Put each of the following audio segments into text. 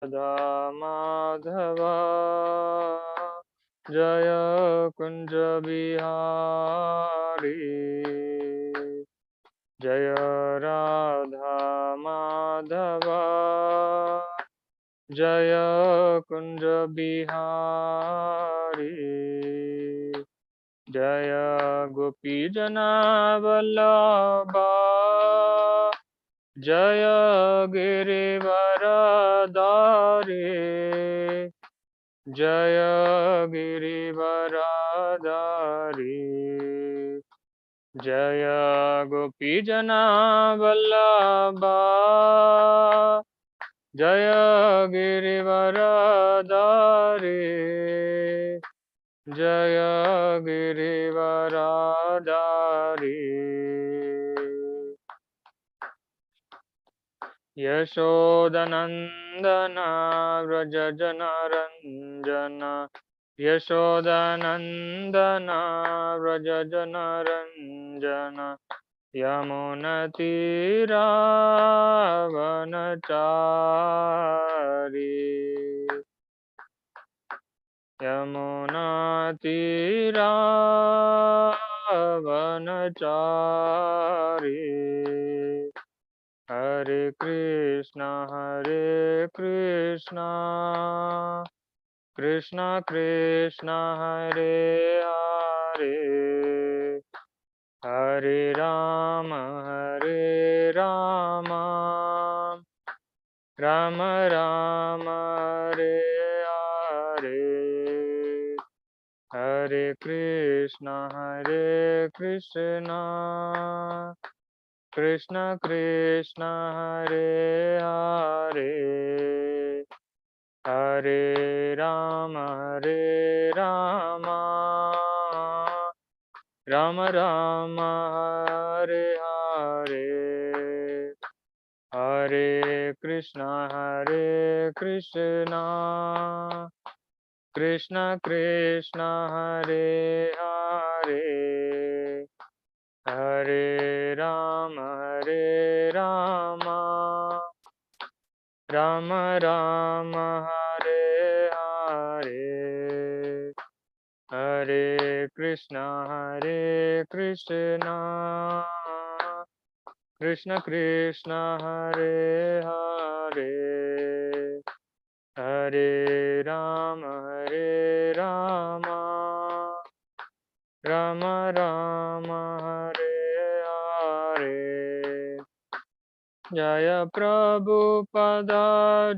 राधा माधव जय कुंज बिहारी जय राधा माधव जय कुंज बिहारी जय गोपी जनावल्लभा जय गिरिवरधारी जय गिरिवरधारी जय गोपी जनावल्लभा जय गिरिवरधारी जय गिरिवरधारी यशोदनन्दन व्रज जनरञ्जन यशोदनन्दन व्रज जनरञ्जन यमुनतीरावनचारी यमुनतीरावनचारी हरे कृष्णा कृष्णा कृष्णा हरे हरे हरे राम राम राम हरे हरे हरे कृष्णा कृष्णा कृष्णा हरे हरे हरे राम राम राम हरे हरे हरे कृष्णा कृष्णा कृष्णा हरे हरे हरे राम राम राम हरे हरे हरे कृष्णा कृष्णा कृष्णा हरे हरे हरे राम राम राम हरे हरे जय प्रभुपदा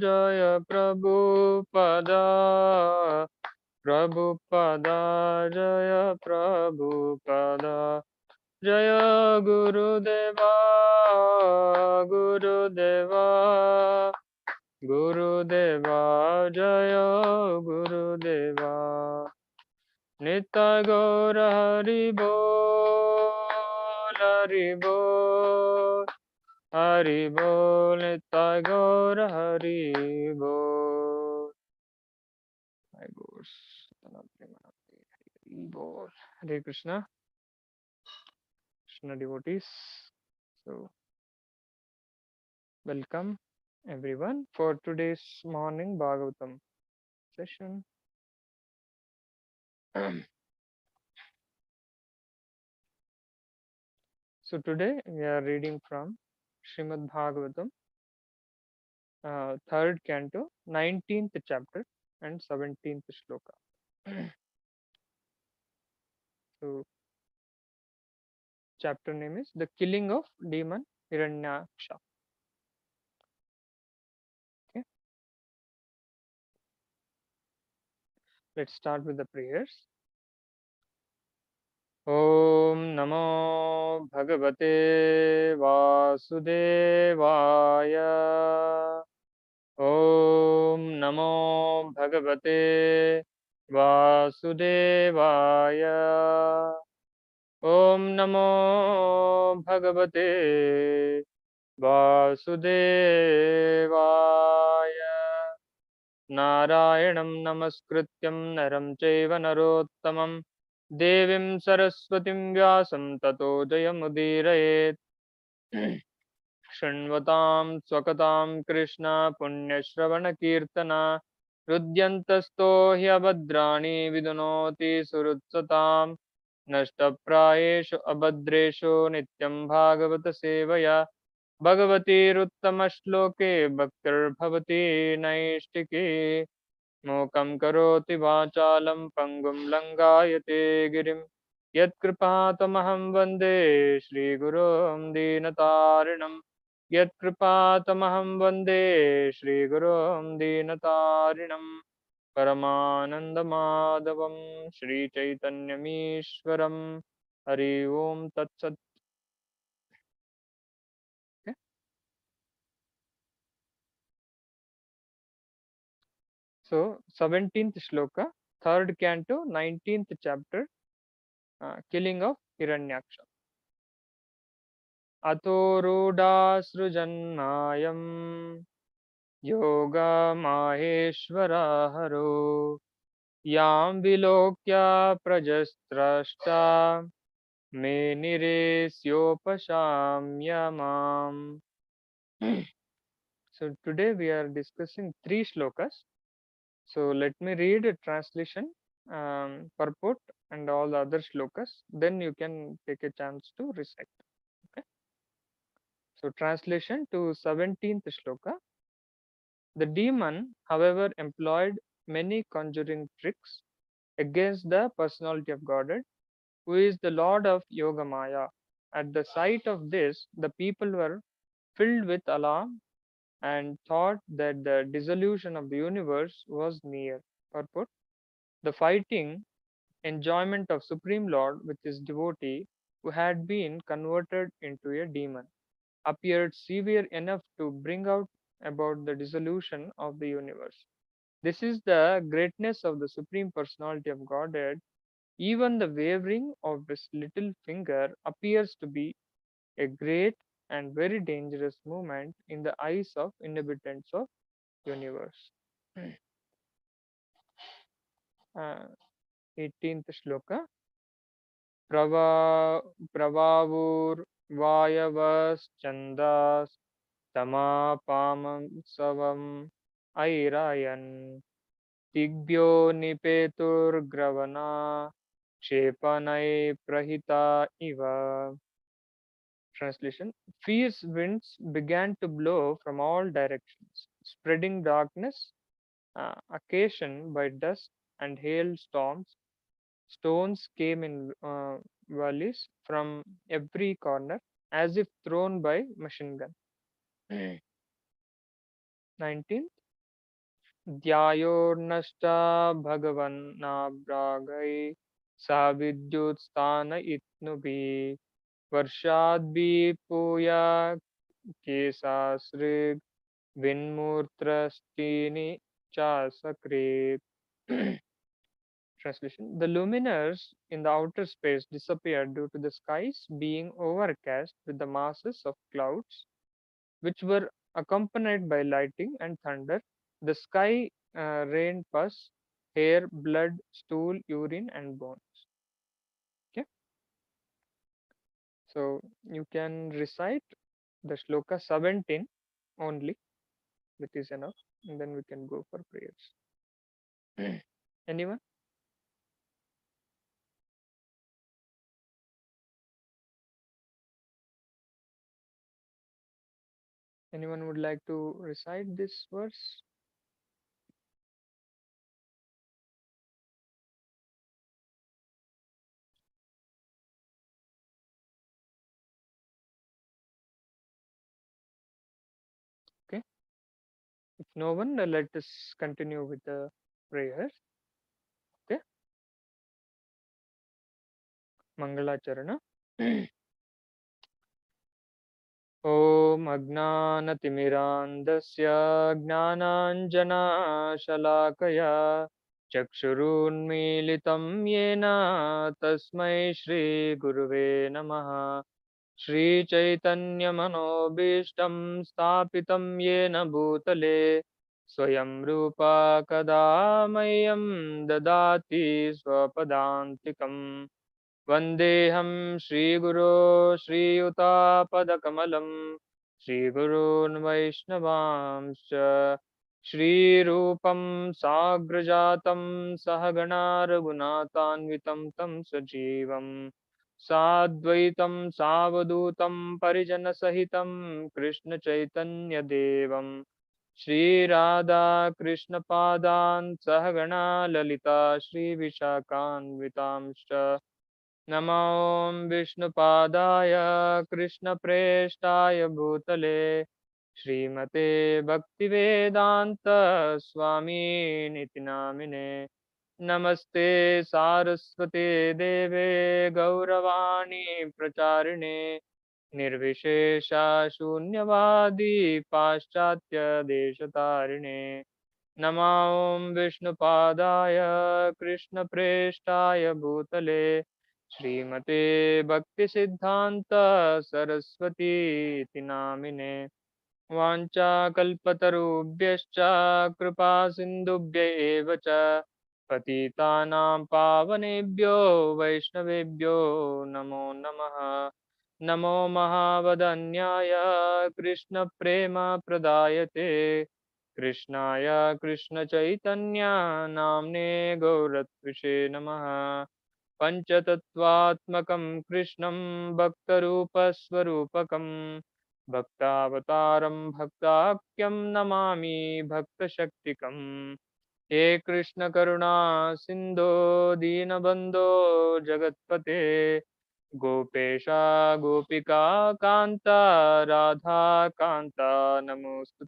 जय प्रभुपदा प्रभुपदा जय प्रभुपदा जय गुरुदेवा गुरुदेवा गुरुदेवा जय गुरुदेवा नित्य गौर हरि बोल हरि बोल नित्य गौर हरि बोल हरि बोल हरि बोल हरे Krishna devotees. So welcome everyone for today's morning Bhagavatam session. So today we are reading from Srimad Bhagavatam, third canto, 19th chapter and 17th shloka. So chapter name is The Killing of Demon Hiranyaksha. Okay, let's start with the prayers. ॐ नमो भगवते वासुदेवाय ॐ नमो भगवते वासुदेवाय ॐ नमो भगवते वासुदेवाय नारायणं नमस्कृत्यं नरं चैव नरोत्तमं देवीं सरस्वतीं व्यासं ततो जयमुदीरयेत् शृण्वतां स्वकतां कृष्ण पुण्यश्रवणकीर्तना हृद्यन्तस्तो ह्यभद्राणि विदुनोति सुहृत्सताम् नष्टप्रायेषु अभद्रेषु नित्यं भागवत सेवया भगवतीरुत्तमश्लोके भक्तिर्भवति नैष्टिकी मूकं करोति वाचालं पङ्गुं लङ्घयते गिरिं यत्कृपातमहं वन्दे श्रीगुरुं दीनतारिणं यत्कृपातमहं वन्दे श्रीगुरुं दीनतारिणं परमानन्दमाधवं श्रीचैतन्यमीश्वरं हरि ओं तत्सत्. Okay. So 17th shloka, third canto, 19th chapter, killing of Hiranyaksha. अतो रूढासृजन्मायं योगमाहेश्वरहरो यां विलोक्य प्रजस्त्रष्टा मे निरेस्योपशाम्य माम्. So today we are discussing three shlokas. So let me read a translation, purport, and all the other shlokas. Then you can take a chance to recite. Okay. So translation to 17th shloka. The demon, however, employed many conjuring tricks against the personality of Godhead, who is the Lord of Yogamaya. At the sight of this, the people were filled with alarm and thought that the dissolution of the universe was near. Purport: the fighting enjoyment of Supreme Lord with his devotee, who had been converted into a demon, appeared severe enough to bring out about the dissolution of the universe. This is the greatness of the Supreme Personality of Godhead. Even the wavering of his little finger appears to be a great and very dangerous movement in the eyes of inhabitants of universe. Uh, 18th shloka. प्रवावुर्वायवश्चन्दास् तमापामंसवम् ऐरायन् दिग्भ्यो निपेतुर्ग्रवना क्षेपणै प्रहिता इव. Translation: fierce winds began to blow from all directions, spreading darkness occasioned by dust and hailstorms. Stones came in volleys from every corner, as if thrown by machine gun. 19th. ध्यायोर्नष्टा भगवन्नाभ्रागै सा विद्युत्स्थानयित्नुभिः वर्षाद्भिपूया केशासृग् विन्मूर्त्रस्तीनि चासकृत्. Translation: the luminaires in the outer space disappeared due to the skies being overcast with the masses of clouds, which were accompanied by lightning and thunder. The sky rained pus, hair, blood, stool, urine, and bones. Okay, so you can recite the shloka 17 only, that is enough, and then we can go for prayers. Anyone? Anyone would like to recite this verse? Okay. If no one, let us continue with the prayers. Okay. Mangalacharana. ॐ अज्ञानतिमिरान्धस्य ज्ञानाञ्जनशलाकया चक्षुरुन्मीलितं येन तस्मै श्रीगुरुवे नमः. श्रीचैतन्यमनोभीष्टं स्थापितं येन भूतले स्वयं रूपा कदा मह्यं ददाति स्वपदान्तिकम्. वन्देऽहं श्रीगुरो श्रीयुतापदकमलं श्रीगुरून् वैष्णवांश्च श्रीरूपं साग्रजातं सहगणा रघुनाथान्वितं तं सजीवम् साद्वैतं सावधूतं परिजनसहितं कृष्णचैतन्यदेवम् श्रीराधा कृष्णपादान् सहगणा ललिता श्रीविशाखान्वितांश्च नमो विष्णुपादाय कृष्णप्रेष्ठाय भूतले श्रीमते भक्तिवेदान्त स्वामिनिति नामिने नमस्ते सारस्वते देवे गौरवाणी प्रचारिणे निर्विशेषा शून्यवादी पाश्चात्यदेशतारिणे नमो विष्णुपादाय कृष्णप्रेष्ठाय भूतले श्रीमते भक्तिसिद्धान्त सरस्वतीति नामिने वाञ्छाकल्पतरुभ्यश्च कृपा सिन्धुभ्य एव च पतितानां पावनेभ्यो वैष्णवेभ्यो नमो नमः नमो महावदन्याय कृष्णप्रेमप्रदायते कृष्णाय कृष्णचैतन्या नाम्ने गौरत्विषे नमः पञ्चतत्त्वात्मकं कृष्णं भक्तरूपस्वरूपकं भक्तावतारं भक्ताख्यं नमामि भक्तशक्तिकम् हे कृष्णकरुणा सिन्धो दीनबन्धो जगत्पते गोपेशा गोपिका कान्ता राधा कान्ता नमोऽस्तु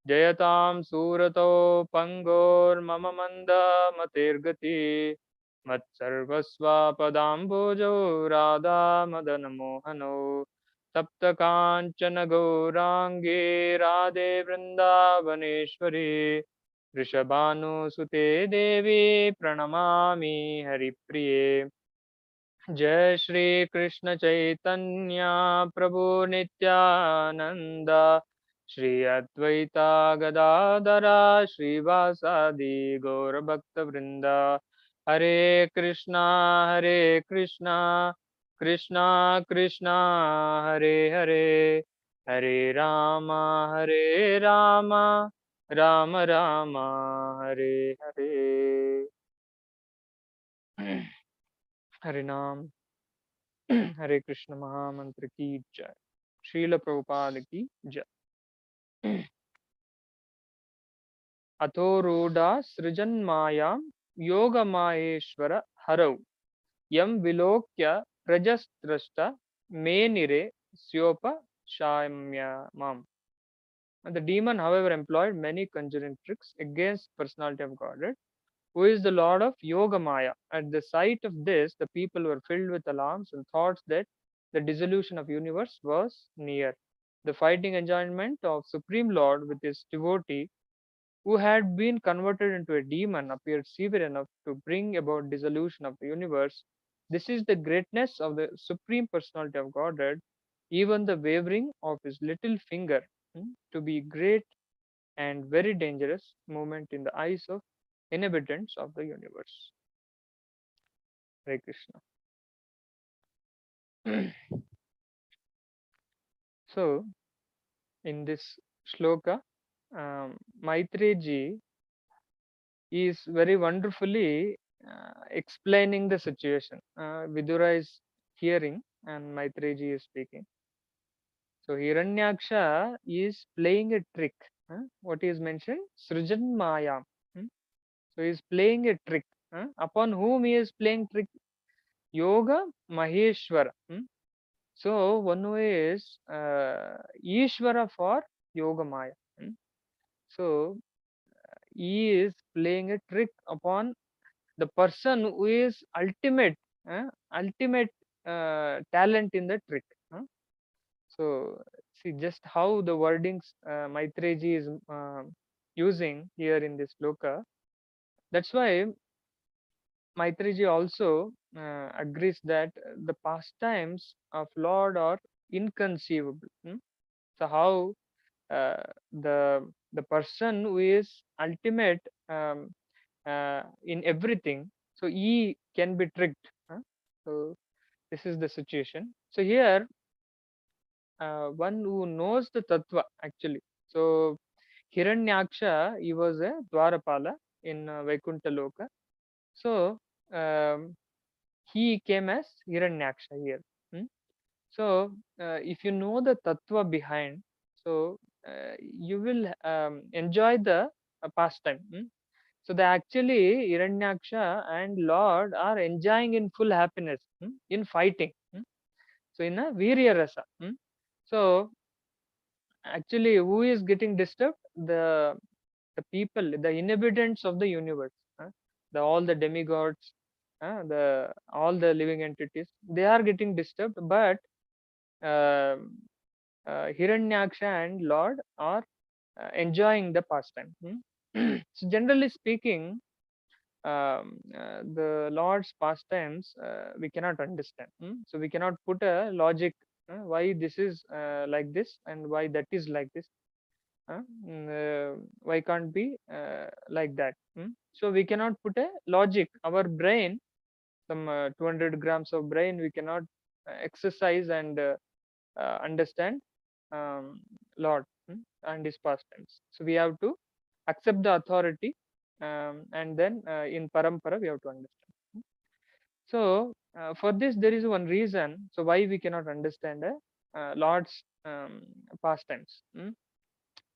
जयतां सूरतो पङ्गोर्मम मन्दमतिर्गति मत्सर्वस्वापदाम्बोजो राधामदनमोहनो सप्तकाञ्चन गौराङ्गे राधे वृन्दावनेश्वरी वृषभानुसुते देवी प्रणमामि हरिप्रिये जय श्री कृष्ण चैतन्य प्रभु नित्यानंद श्री अद्वैता गदाधरा श्रीवासादि गौर भक्त वृंद हरे कृष्णा कृष्णा कृष्णा हरे हरे हरे राम राम राम हरे हरे हरे नाम हरे कृष्ण महामंत्र की जय श्रील प्रभुपाद की जय अथो रूढ़ा सृजन्मायां योगमाहेश्वर हरौ यं विलोक्य प्रजस्त्रष्ट मेनिरे स्योपशाम्यमाम्. And the demon, however, employed many conjuring tricks against personality of Godhead, who is the Lord of Yoga Maya. At the sight of this, the people were filled with alarms and thoughts that the dissolution of universe was near. The fighting enjoyment of Supreme Lord with his devotee, who had been converted into a demon, appeared severe enough to bring about dissolution of the universe. This is the greatness of the Supreme Personality of Godhead, even the wavering of his little finger to be great and very dangerous movement in the eyes of inhabitants of the universe. Hare Krishna. So, in this shloka, Maitreyi ji is very wonderfully explaining the situation. Vidura is hearing and Maitreyi ji is speaking. So, Hiranyaksha is playing a trick. What is mentioned? Srijan Maya. So, he is playing a trick. Upon whom he is playing trick? Yoga Maheshwara. So one who is Ishvara for Yoga Maya. So he is playing a trick upon the person who is ultimate talent in the trick. So see just how the wordings Maitreyi ji is using here in this sloka. That's why Maitreyi ji also agrees that the pastimes of Lord are inconceivable. So how the person who is ultimate in everything, so he can be tricked. So this is the situation. So here one who knows the tattva actually. So Hiranyaksha, he was a Dwarapala in Vaikuntha Loka. So um, he came as Hiranyaksha here. Hmm? So if you know the tattva behind, so you will enjoy the pastime. Hmm? So the actually Hiranyaksha and Lord are enjoying in full happiness, in fighting. So in a Virya Rasa. So actually, who is getting disturbed? The people, the inhabitants of the universe, the all the demigods, the all the living entities, they are getting disturbed. But Hiranyaksha and Lord are enjoying the pastime. So generally speaking, the Lord's pastimes we cannot understand. So we cannot put a logic why this is like this and why that is like this. Why can't be like that? So we cannot put a logic. Our brain, some 200 grams of brain, we cannot exercise and understand Lord and His pastimes. So we have to accept the authority, and then in parampara we have to understand. So for this there is one reason. So why we cannot understand Lord's pastimes.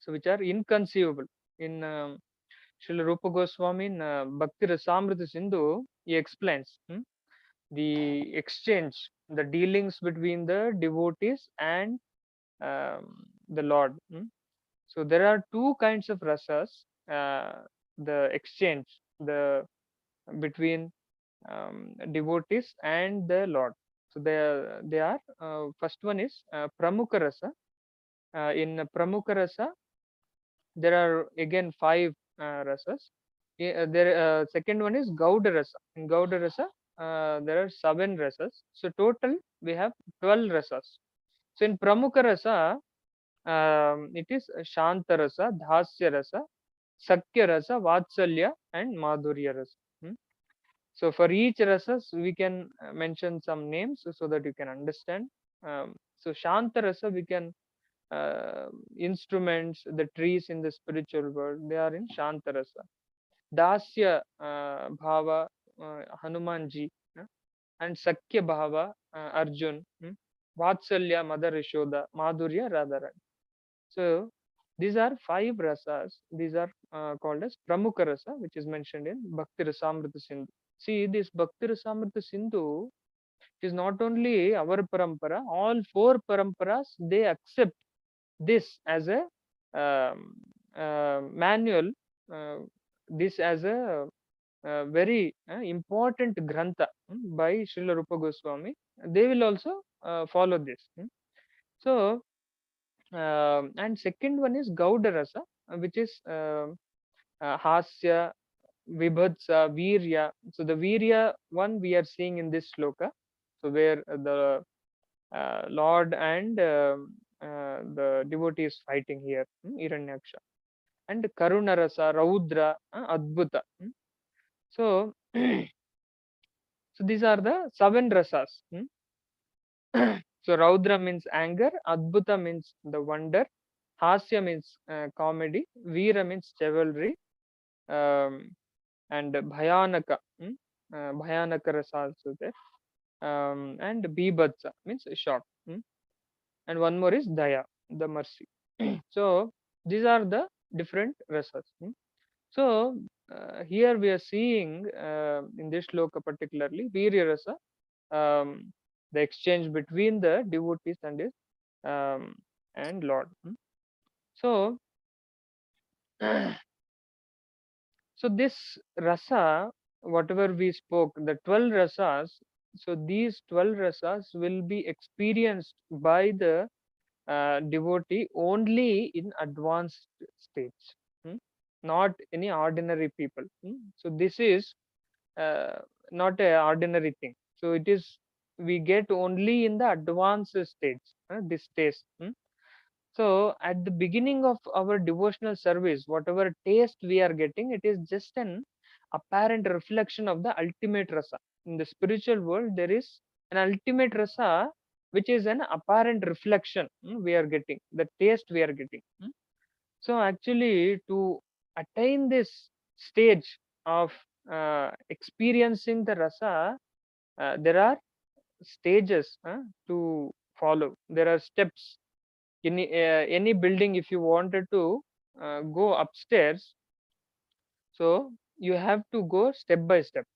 So which are inconceivable. In Srila Rupa Goswami in Bhakti Rasamrita Sindhu, he explains the exchange, the dealings between the devotees and the Lord. So there are two kinds of rasas, the exchange, the between devotees and the Lord. So they are first one is Pramukha Rasa. In Pramukha Rasa, there are again five rasas. Second one is Gauda Rasa. In Gauda Rasa, there are seven rasas. So total we have 12 rasas. So in Pramukha Rasa, it is Shanta Rasa, Dhasya Rasa, Sakya Rasa, Vatsalya, and Madhurya Rasa. So for each rasas, we can mention some names so that you can understand. So Shanta Rasa, we can instruments, the trees in the spiritual world, they are in Shantarasa. Dasya Bhava, Hanumanji, and Sakya Bhava, Arjun, Vatsalya, Mother Yashoda, Madhurya, Radharani. So these are five rasas. These are called as Pramukha Rasa, which is mentioned in Bhakti Rasamrita Sindhu. See, this Bhakti Rasamrita Sindhu is not only our parampara, all four paramparas, they accept this as a um, manual, uh, this as a very important grantha by Srila Rupa Goswami. They will also follow this. So, and second one is Gauda Rasa, which is Hasya, Vibhatsa, Virya. So the Virya one we are seeing in this sloka. So where the Lord and the devotee is fighting here, Hiranyaksha. And Karuna Rasa, Raudra, Adbhuta. So, so these are the seven rasas. So Raudra means anger, Adbhuta means the wonder, Hasya means comedy, Veera means chivalry, um, and Bhayanaka, Bhayanaka rasa also there, and Bibhatsa means shock, and one more is Daya, the mercy. So these are the different rasas. So here we are seeing in this shloka particularly Virya rasa, the exchange between the devotees and his um, and Lord. So, so this rasa, whatever we spoke, the 12 rasas. So these 12 rasas will be experienced by the devotee only in advanced stage, not any ordinary people. So this is uh, not a ordinary thing. So it is we get only in the advanced stage, this taste. So at the beginning of our devotional service, whatever taste we are getting, it is just an apparent reflection of the ultimate rasa. In the spiritual world, there is an ultimate rasa which is an apparent reflection we are getting, the taste we are getting. So actually, to attain this stage of experiencing the rasa, there are stages to follow. There are steps. In any building, if you wanted to go upstairs, so you have to go step by step.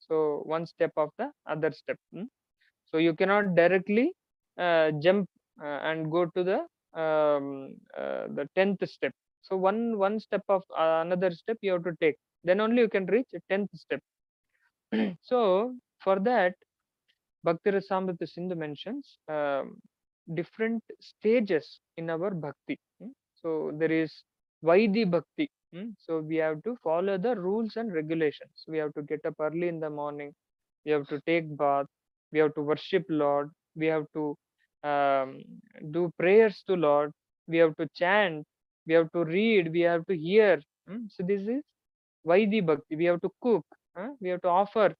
So one step of the other step. So you cannot directly jump and go to the 10th step. So one step of another step you have to take, then only you can reach 10th step. So for that, Bhakti Rasamrita Sindhu mentions different stages in our bhakti. So there is Vaidhi Bhakti. So we have to follow the rules and regulations. We have to get up early in the morning. We have to take bath. We have to worship Lord. We have to um, do prayers to Lord. We have to chant. We have to read. We have to hear. So this is Vaidhi Bhakti. We have to cook. We have to offer.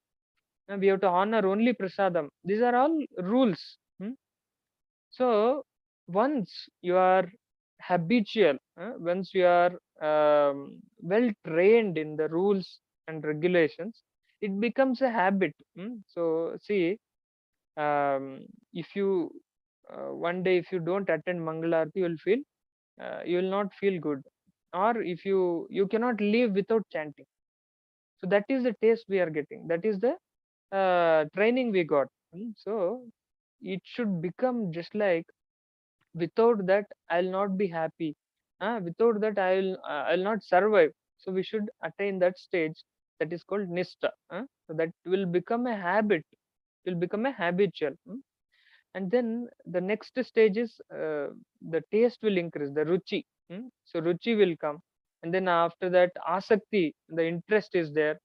We have to honor only prasadam. These are all rules. So once you are habitual, once you are well trained in the rules and regulations, it becomes a habit. So see, if you one day if you don't attend Mangalarti, you will not feel good, or if you cannot live without chanting. So that is the taste we are getting. That is the training we got. So it should become just like, without that I'll not be happy. Without that I'll not survive. So we should attain that stage, that is called nista. So that will become a habit, will become a habitual. And then the next stage is the taste will increase, the ruchi. So ruchi will come, and then after that asakti, the interest is there,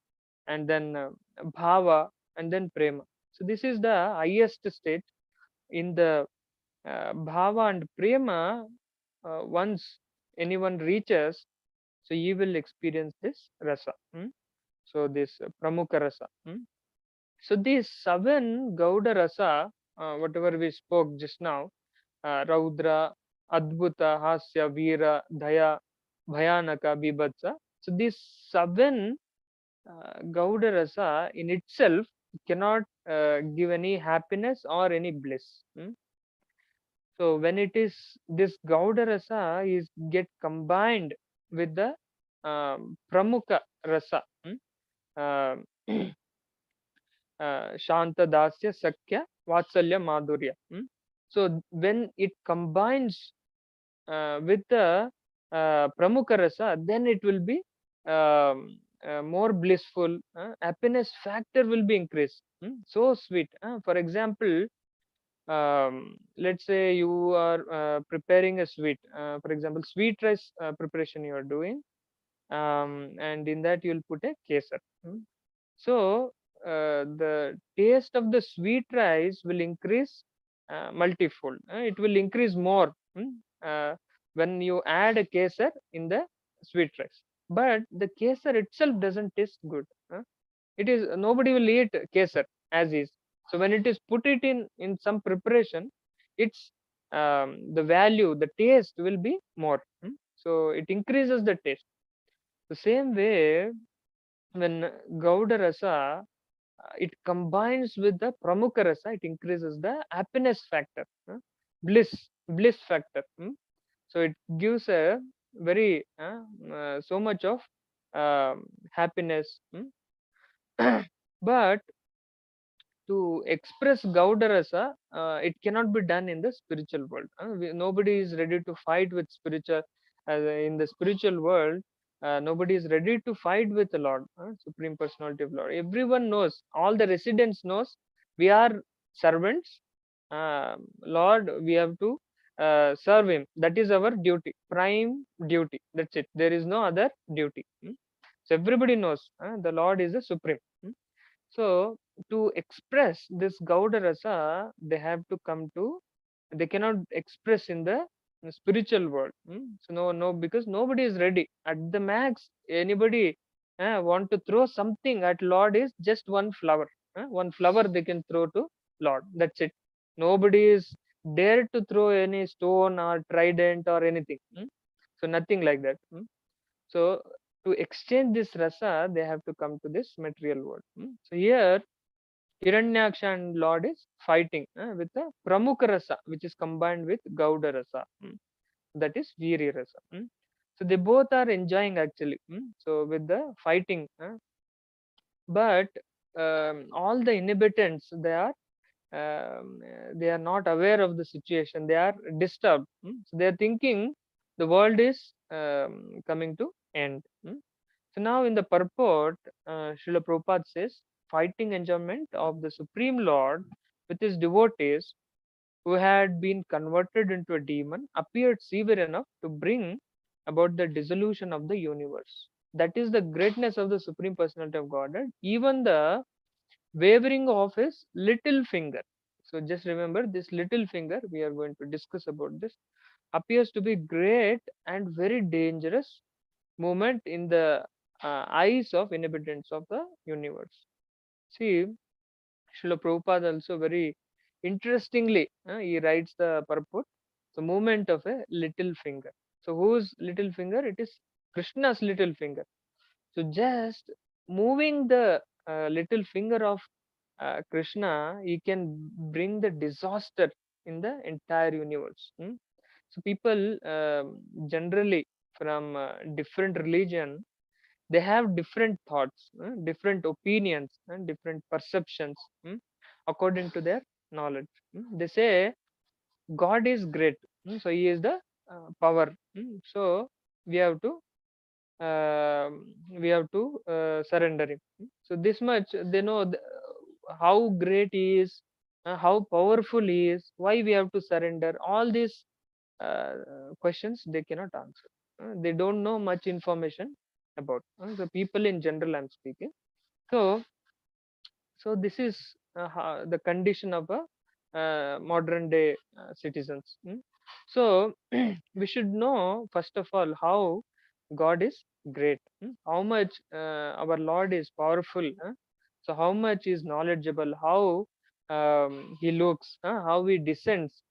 and then bhava, and then prema. So this is the highest state. In the bhava and prema, once anyone reaches, so he will experience this rasa. So this pramukha rasa. So these 7 gauda rasa, whatever we spoke just now, raudra, adbhuta, hasya, veera, daya, bhayanaka, bibhatsa. So these 7 gauda rasa in itself cannot give any happiness or any bliss. So when it is, this gauda rasa is get combined with the pramukha rasa, uh, shanta, dasya, sakya, vatsalya, madhurya. So when it combines with the pramukha rasa, then it will be more blissful. Happiness factor will be increased. So sweet. For example, let's say you are preparing a sweet. For example, sweet rice preparation you are doing, and in that you will put a kesar. So the taste of the sweet rice will increase multifold. It will increase more when you add a kesar in the sweet rice. But the kesar itself doesn't taste good. It is, nobody will eat kesar as is. So when it is put it in some preparation, it's the value, the taste will be more. So it increases the taste. The same way, when Gauda Rasa it combines with the Pramukha Rasa, it increases the happiness factor, bliss factor. So it gives a very so much of happiness. But to express Gauda Rasa, it cannot be done in the spiritual world. Nobody is ready to fight with spiritual. In the spiritual world, nobody is ready to fight with the Lord, Supreme Personality of Lord. Everyone knows, all the residents knows, we are servants. Lord, we have to serve Him. That is our duty, prime duty. That's it. There is no other duty. So everybody knows the Lord is the supreme. So to express this Gauda Rasa, they have to come to, they cannot express in the spiritual world. So no, because nobody is ready. At the max, anybody want to throw something at Lord is just one flower. One flower they can throw to Lord. That's it. Nobody is dare to throw any stone or trident or anything. So nothing like that. So to exchange this rasa, they have to come to this material world. So here Hiranyaksha and Lord is fighting with the Pramukha rasa, which is combined with Gauda rasa. That is Veeri rasa. So they both are enjoying actually. So with the fighting, but all the inhabitants, they are not aware of the situation. They are disturbed. So they are thinking the world is coming to end. So now in the purport, Srila Prabhupada says, fighting enjoyment of the Supreme Lord with his devotees who had been converted into a demon appeared severe enough to bring about the dissolution of the universe. That is the greatness of the Supreme Personality of Godhead. Even the wavering of his little finger. So just remember this little finger, we are going to discuss about this, appears to be great and very dangerous movement in the eyes of inhabitants of the universe. See, Srila Prabhupada also very interestingly, he writes the purport, the movement of a little finger. So whose little finger? It is Krishna's little finger. So just moving the little finger of Krishna, he can bring the disaster in the entire universe. So people generally from different religion, they have different thoughts, different opinions, and different perceptions according to their knowledge. They say God is great, so He is the power. So we have to surrender Him. So this much they know how great He is, how powerful He is. Why we have to surrender? All these questions they cannot answer. They don't know much information about the people in general. I'm speaking. So, so this is the condition of a modern day citizens. So we should know first of all how God is great, how much our Lord is powerful. So how much is knowledgeable, how He looks, how He descends.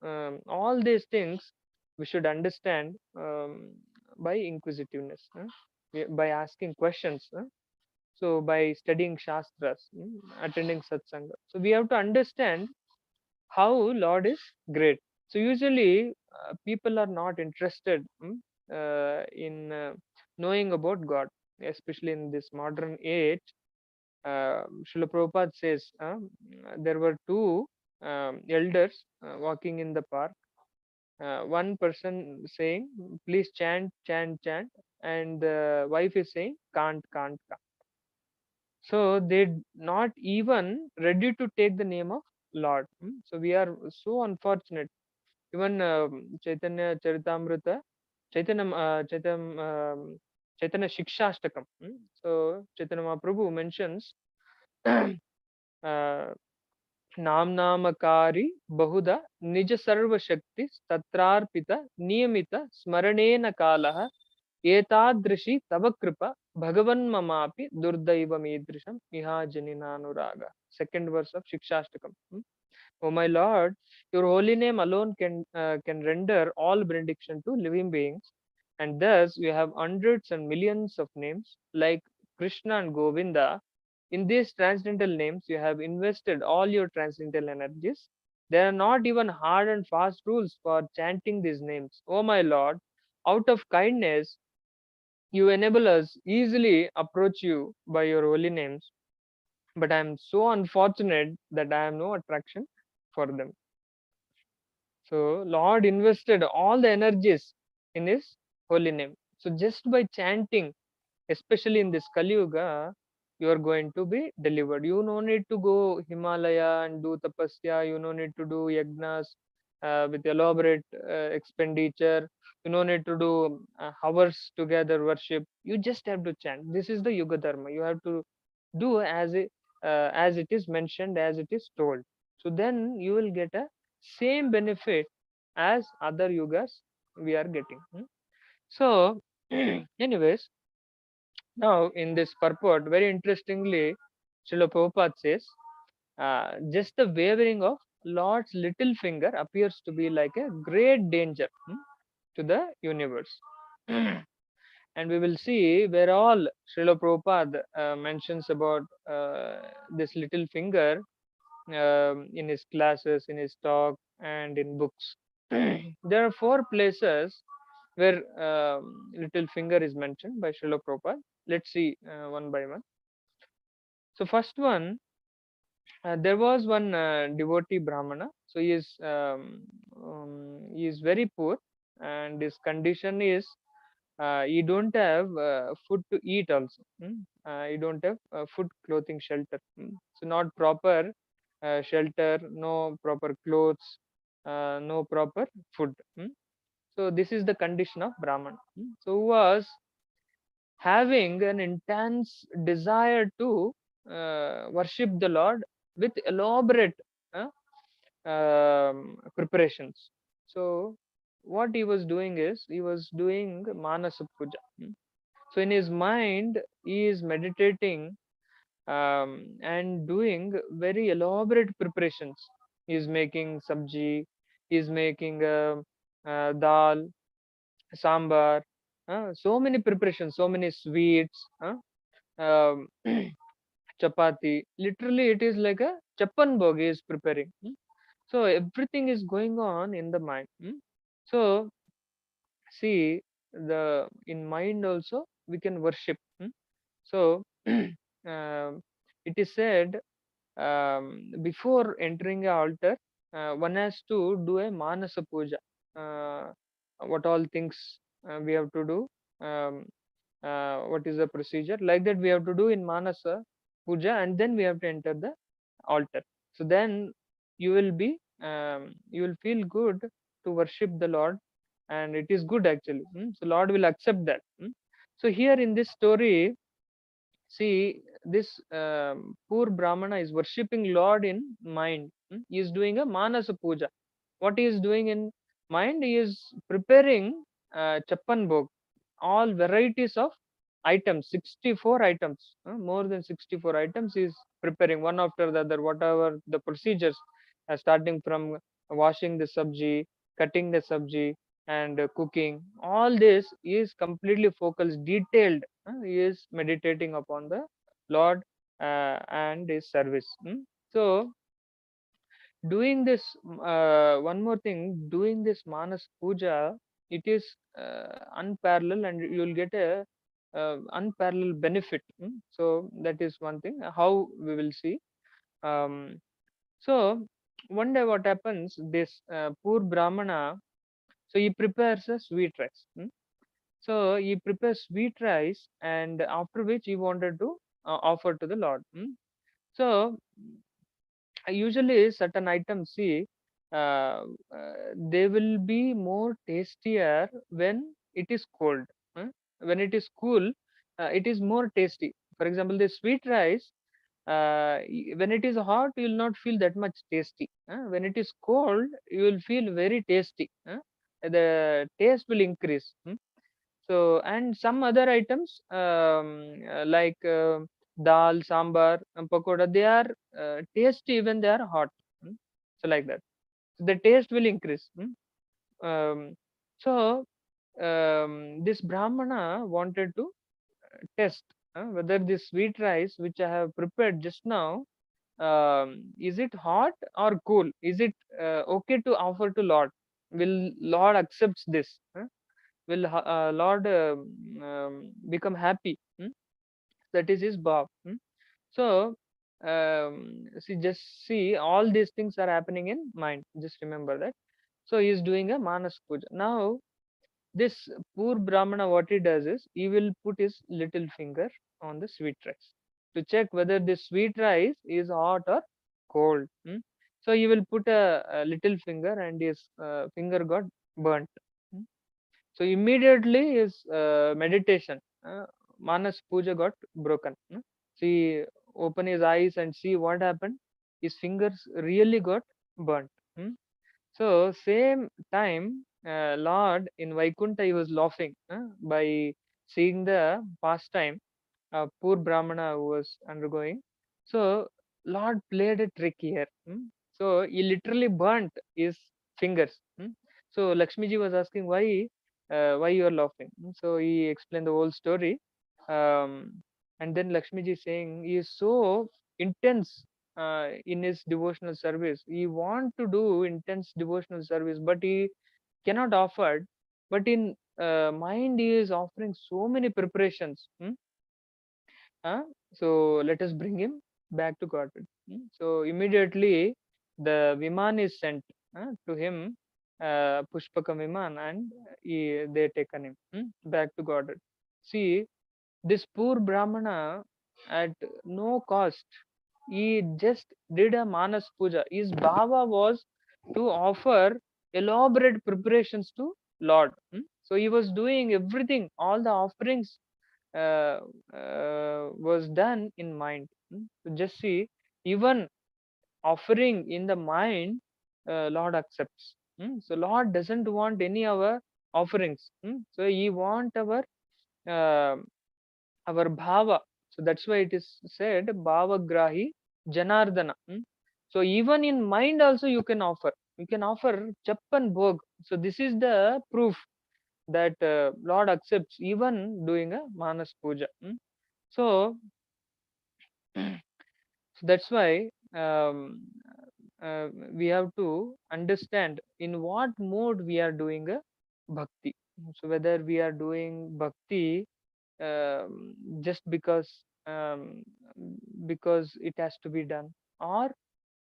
All these things we should understand by inquisitiveness, by asking questions. So by studying Shastras, attending Satsanga. So we have to understand how Lord is great. So usually people are not interested in knowing about God, especially in this modern age. Srila Prabhupada says there were two elders walking in the park. One person saying, please chant, chant, chant. And the wife is saying, can't, can't, can't. So they not even ready to take the name of Lord. So we are so unfortunate. Even Chaitanya Charitamrita, Chaitanya Shikshashtakam. So Chaitanya Mahaprabhu mentions uh, नाम नामकारी बहुधा निज सर्व शक्ति तत्रार्पित नियमित स्मरणेन कालः एतादृशी तव कृपा भगवन्ममापि दुर्दैवमीदृशम् इहाजनिनानुराग. Second verse of Shikshashtakam. O my Lord, your holy name alone can render all benediction to living beings, and thus you have hundreds and millions of names like Krishna and Govinda. In these transcendental names, you have invested all your transcendental energies. There are not even hard and fast rules for chanting these names. O my Lord, out of kindness, you enable us easily approach you by your holy names, but I am so unfortunate that I have no attraction for them. So Lord invested all the energies in His holy name. So just by chanting, especially in this Kali Yuga, you are going to be delivered. You no need to go Himalaya and do tapasya. You no need to do yagnas with elaborate expenditure. You no need to do hours together worship. You just have to chant. This is the Yuga Dharma. You have to do as it is mentioned, as it is told. So then you will get a same benefit as other yugas we are getting. So, anyways, now in this purport, very interestingly, Srila Prabhupada says, just the wavering of Lord's little finger appears to be like a great danger to the universe. And we will see where all Srila Prabhupada mentions about this little finger in his classes, in his talk, and in books. There are four places where little finger is mentioned by Srila Prabhupada. Let's see one by one. So first one, there was one devotee Brahmana. So he is very poor, and his condition is you don't have food to eat also. You don't have food, clothing, shelter. So not proper shelter, no proper clothes, no proper food. So this is the condition of Brahman. So who was having an intense desire to worship the Lord with elaborate preparations. So what he was doing is he was doing Manasa Puja. So in his mind, he is meditating and doing very elaborate preparations. He is making sabji, he is making dal, sambar, so many preparations, so many sweets, um, chapati. Literally, it is like a chapan bhog he is preparing. So everything is going on in the mind. So see, the in mind also we can worship. So it is said before entering a altar, one has to do a manasa puja. What all things we have to do? Um, what is the procedure? Like that we have to do in manasa puja, and then we have to enter the altar. So then you will feel good to worship the Lord, and it is good actually. So Lord will accept that. So here in this story, see, this poor Brahmana is worshipping Lord in mind. He is doing a Manasa Puja. What he is doing in mind, he is preparing Chappan Bhog, all varieties of items, 64 items, more than 64 items he is preparing one after the other, whatever the procedures, starting from washing the sabji, cutting the sabji, and cooking. All this is completely focused, detailed. He is meditating upon the Lord and his service. So doing this, one more thing, doing this Manas Puja, it is unparalleled, and you will get a unparalleled benefit. So that is one thing. How we will see. Um, so one day, what happens? This poor Brahmana, so he prepares a sweet rice. So he prepares sweet rice, and after which he wanted to offer to the Lord. So usually certain items, see, uh, they will be more tastier when it is cold. huh? When it is cool, it is more tasty. For example, the sweet rice, when it is hot, you will not feel that much tasty. When it is cold, you will feel very tasty. The taste will increase. So, and some other items like dal, sambar, and pakoda, they are tasty when they are hot. So, like that, so the taste will increase. Um, so, this Brahmana wanted to test whether this sweet rice which I have prepared just now, is it hot or cool? Is it okay to offer to Lord? Will Lord accepts this? Will Lord become happy? That is his bhav. So see, just see, all these things are happening in mind. Just remember that. So he is doing a Manas Puja. Now this poor Brahmana, what he does is he will put his little finger on the sweet rice to check whether the sweet rice is hot or cold. So he will put a little finger, and his finger got burnt. hmm. So immediately his meditation, Manas Puja got broken. See, open his eyes and see what happened. His fingers really got burnt. So same time, Lord in Vaikunta, he was laughing by seeing the pastime poor Brahmana who was undergoing. So Lord played a trick here. So he literally burnt his fingers. So Lakshmiji was asking why you are laughing. So he explained the whole story. And then Lakshmiji saying he is so intense in his devotional service. He want to do intense devotional service, but he cannot offer. But in mind, he is offering so many preparations. Uh, so let us bring him back to Godhead. So immediately the Viman is sent to him, Pushpaka Viman, and they taken him back to Godhead. See, this poor Brahmana, at no cost, he just did a Manas Puja. His bhava was to offer elaborate preparations to Lord. So he was doing everything, all the offerings uh, was done in mind. So just see, even offering in the mind, Lord accepts. So Lord doesn't want any our offerings. So He want uh, our bhava. So that's why it is said bhava grahi janardana. So even in mind also you can offer. You can offer chappan bhog. So this is the proof that Lord accepts even doing a manas puja. So, so that's why we have to understand in what mode we are doing a bhakti. So whether we are doing bhakti just um, because it has to be done, or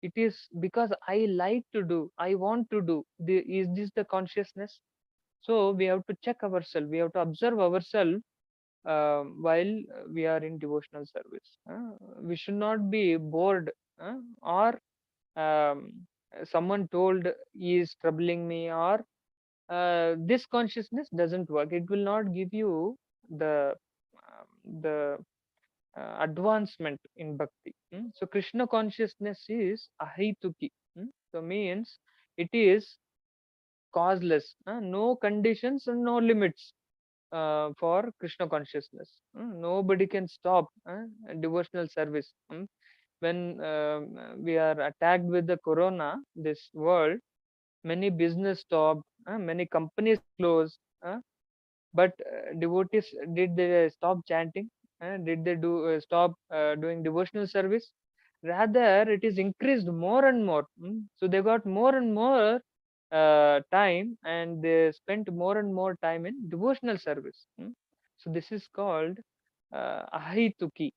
it is because I like to do, I want to do. Is this the consciousness? So we have to check ourselves. We have to observe ourselves while we are in devotional service. We should not be bored, or um, someone told he is troubling me, or this consciousness doesn't work. It will not give you the advancement in bhakti. So Krishna consciousness is ahituki. So means it is causeless, no conditions and no limits for Krishna consciousness. Nobody can stop devotional service. When we are attacked with the corona, this world, many business stopped, many companies closed, but devotees, did they stop chanting? Did they do stop doing devotional service? Rather, it is increased more and more. So they got more and more time, and they spent more and more time in devotional service. So this is called ahituki.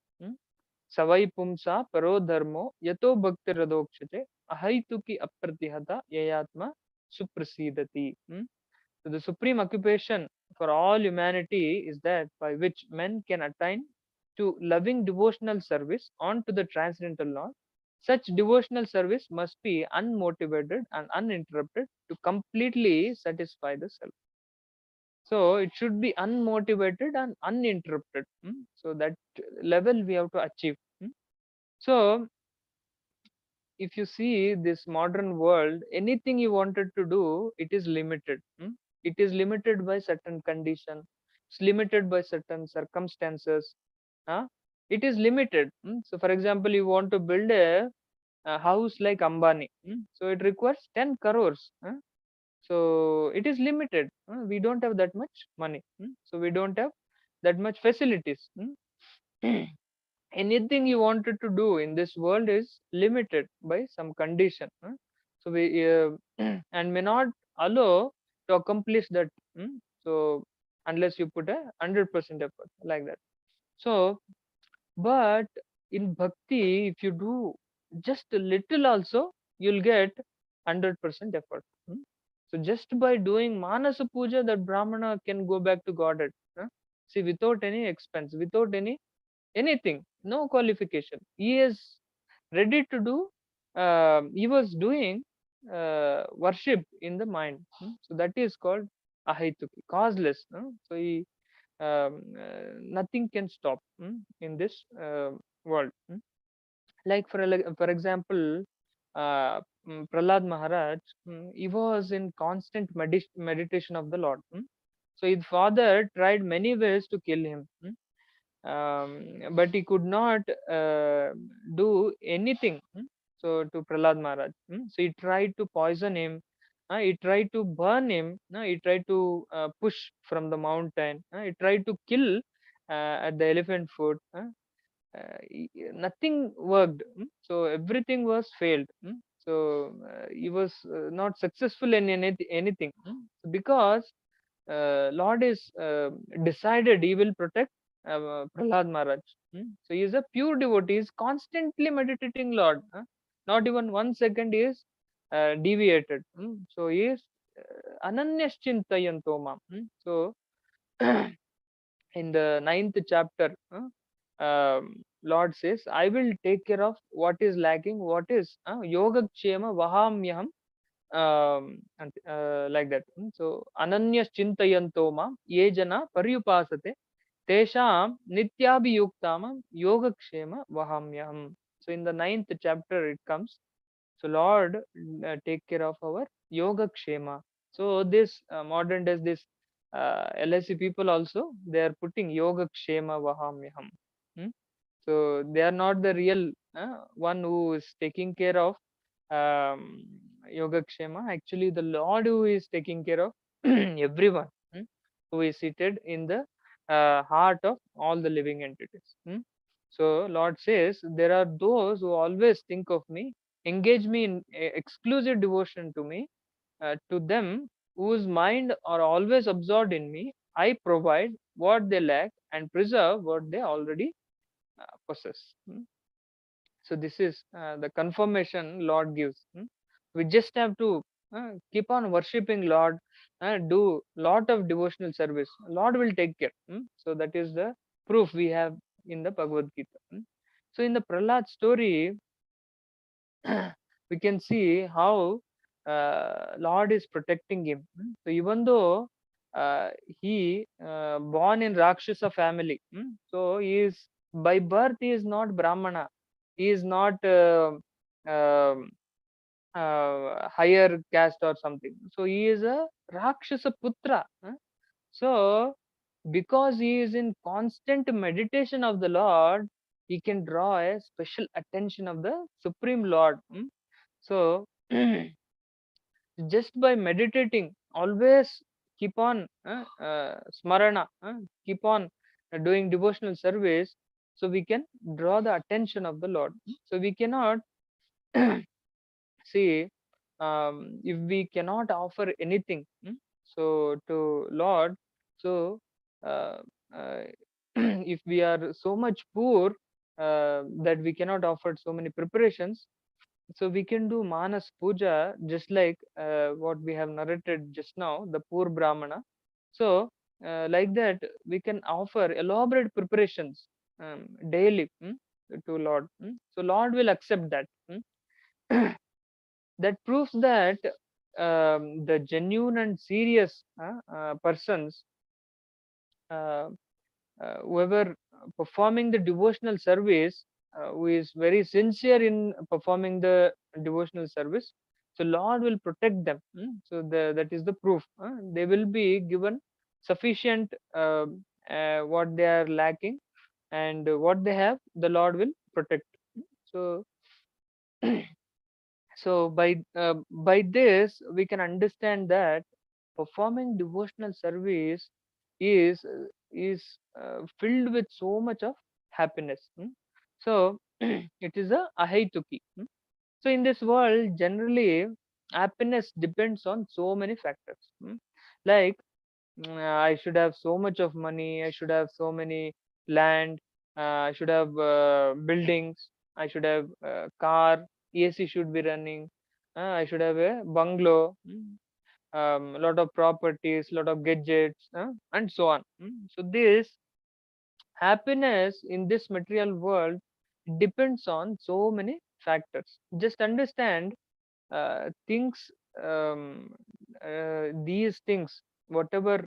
Savai pumsa paro dharmo yato bhakti radokshate ahituki apratihata yayatma suprasidati. So the supreme occupation for all humanity is that by which men can attain to loving devotional service on to the transcendental Lord. Such devotional service must be unmotivated and uninterrupted to completely satisfy the self. So it should be unmotivated and uninterrupted. So that level we have to achieve. So if you see this modern world, anything you wanted to do, it is limited. It is limited by certain condition. It's limited by certain circumstances. huh? It is limited. So for example, you want to build a house like Ambani. So it requires 10 crores. So it is limited. We don't have that much money. So we don't have that much facilities. Anything you wanted to do in this world is limited by some condition. So we and may not allow to accomplish that. So unless you put 100% effort like that. So but in bhakti, if you do just a little also, you'll get 100% effort. So just by doing manasa puja, that brahmana can go back to godhead. See, without any expense, without anything, no qualification, he is ready to do. He was doing worship in the mind. So that is called ahituki, causeless. So nothing can stop in this world. Like for example, Prahlad Maharaj, he was in constant meditation of the Lord. So his father tried many ways to kill him. But he could not do anything. So to Prahlad Maharaj. So he tried to poison him. He tried to burn him. He tried to push from the mountain. He tried to kill at the elephant foot. Nothing worked. So everything was failed. So he was not successful in anything. Because Lord is decided he will protect Prahlad Maharaj. So he is a pure devotee. He is constantly meditating Lord. Not even 1 second he is deviated. So he is ananyaschintayanto mam. So in the ninth chapter, Lord says, I will take care of what is lacking, what is yoga kshema vahamyaham, and like that. So ananyas chintayanto mam ye jana paryupasate tesham nityabhiyuktamam yogakshema vahamyaham. So in the ninth chapter it comes. So Lord take care of our yogakshema. So this modern days, this LIC people also, they are putting yogakshema vahamyaham. Hmm? So they are not the real one who is taking care of um, yogakshema. Actually, the Lord who is taking care of everyone, who is seated in the heart of all the living entities. So Lord says, there are those who always think of me, engage me in exclusive devotion to me. To them whose mind are always absorbed in me, I provide what they lack and preserve what they already possess. So this is the confirmation Lord gives. We just have to keep on worshipping Lord, do lot of devotional service. Lord will take care. So that is the proof we have in the Bhagavad Gita. So in the Prahlad story, we can see how Lord is protecting him. So even though uh, he born in Rakshasa family, so he is by birth he is not Brahmana. He is not um higher caste or something. So he is a Rakshasa Putra. So because he is in constant meditation of the Lord, he can draw a special attention of the Supreme Lord. So just by meditating, always keep on smarana, keep on doing devotional service, so we can draw the attention of the Lord. So we cannot see, if we cannot offer anything, so to Lord, so uh, uh, if we are so much poor that we cannot offer so many preparations, so we can do Manas Puja, just like what we have narrated just now, the poor Brahmana. So, like that, we can offer elaborate preparations daily, to Lord. So, Lord will accept that. That proves that the genuine and serious persons, uh, whoever performing the devotional service, who is very sincere in performing the devotional service, so Lord will protect them. So that is the proof. They will be given sufficient what they are lacking, and what they have, the Lord will protect. So so by this we can understand that performing devotional service is filled with so much of happiness. So it is a aheituki. So in this world, generally happiness depends on so many factors. Like, I should have so much of money, I should have so many land, I should have buildings, I should have car, AC should be running, I should have a bungalow, a lot of properties, lot of gadgets, and so on. So this happiness in this material world depends on so many factors. Just understand, things, um, these things, whatever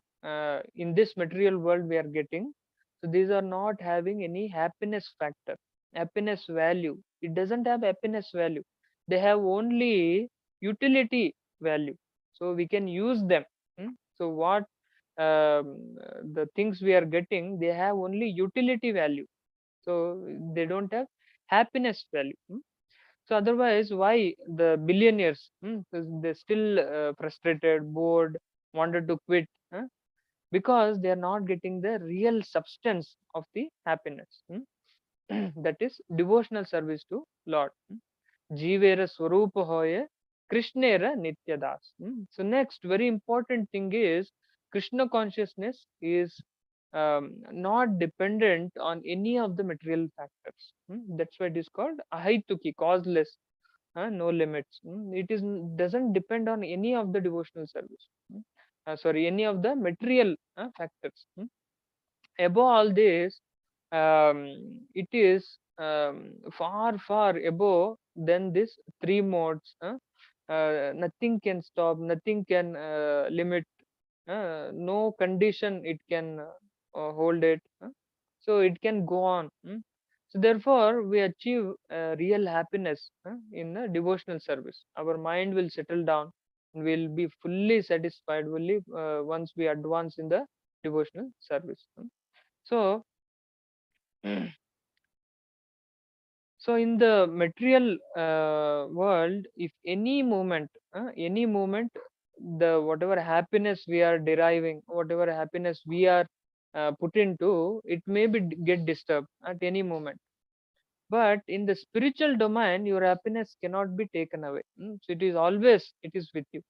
in this material world we are getting, so these are not having any happiness factor, happiness value. It doesn't have happiness value. They have only utility value. So we can use them. So what, the things we are getting, they have only utility value. So they don't have happiness value. So otherwise, why the billionaires, they're still frustrated, bored, wanted to quit? Because they are not getting the real substance of the happiness. That is devotional service to Lord. Jivera Swarupa Hoye, Krishnera Nityadas. So next, very important thing is Krishna consciousness is not dependent on any of the material factors. That's why it is called ahaituki, causeless, no limits. It is doesn't depend on any of the devotional service. Sorry, any of the material factors. Above all this, it is far far above than this three modes. Nothing can stop, nothing can limit, no condition it can hold it, so it can go on. So therefore we achieve real happiness in a devotional service. Our mind will settle down and we'll be fully satisfied only once we advance in the devotional service. So so in the material world, if any moment, the whatever happiness we are deriving, whatever happiness we are put into, it may be get disturbed at any moment. But in the spiritual domain, your happiness cannot be taken away. So it is always, it is with you.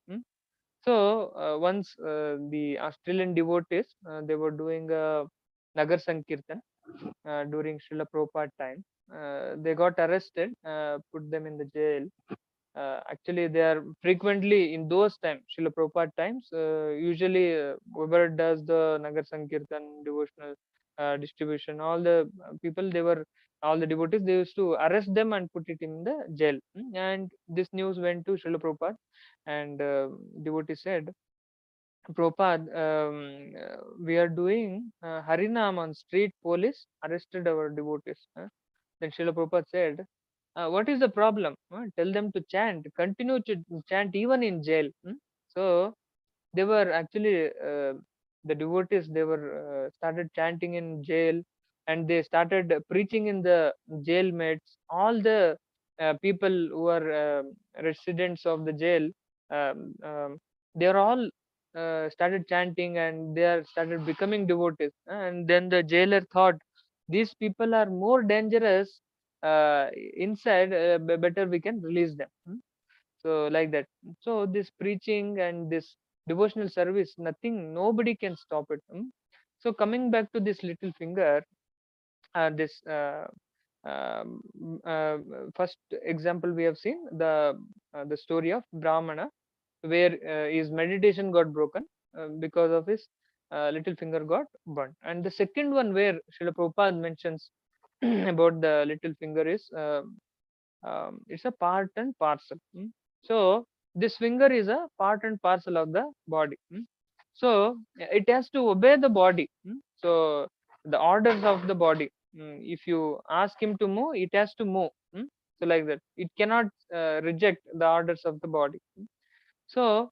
So once the Australian devotees, they were doing a Nagar Sankirtan during Srila Prabhupada time. They got arrested, put them in the jail. Actually, they are frequently in those times, Srila Prabhupada times. Usually, whoever does the Nagar Sankirtan devotional distribution, all the people, they were all the devotees, they used to arrest them and put it in the jail. And this news went to Srila Prabhupada, and devotee said, Prabhupada, we are doing Harinam on street. Police arrested our devotees. Then Srila Prabhupada said, what is the problem? Tell them to chant, continue to chant even in jail. So they were actually, the devotees, they were started chanting in jail, and they started preaching in the jail mates. All the people who are residents of the jail, they are all started chanting, and they are started becoming devotees. And then the jailer thought, these people are more dangerous inside, better we can release them. So like that. So this preaching and this devotional service, nothing, nobody can stop it. So coming back to this little finger, this um, uh, first example we have seen, the story of Brahmana, where his meditation got broken because of his little finger got burnt. And the second one where Srila Prabhupada mentions about the little finger is, it's a part and parcel. So this finger is a part and parcel of the body. So it has to obey the body. So the orders of the body. If you ask him to move, it has to move. So like that, it cannot reject the orders of the body. So,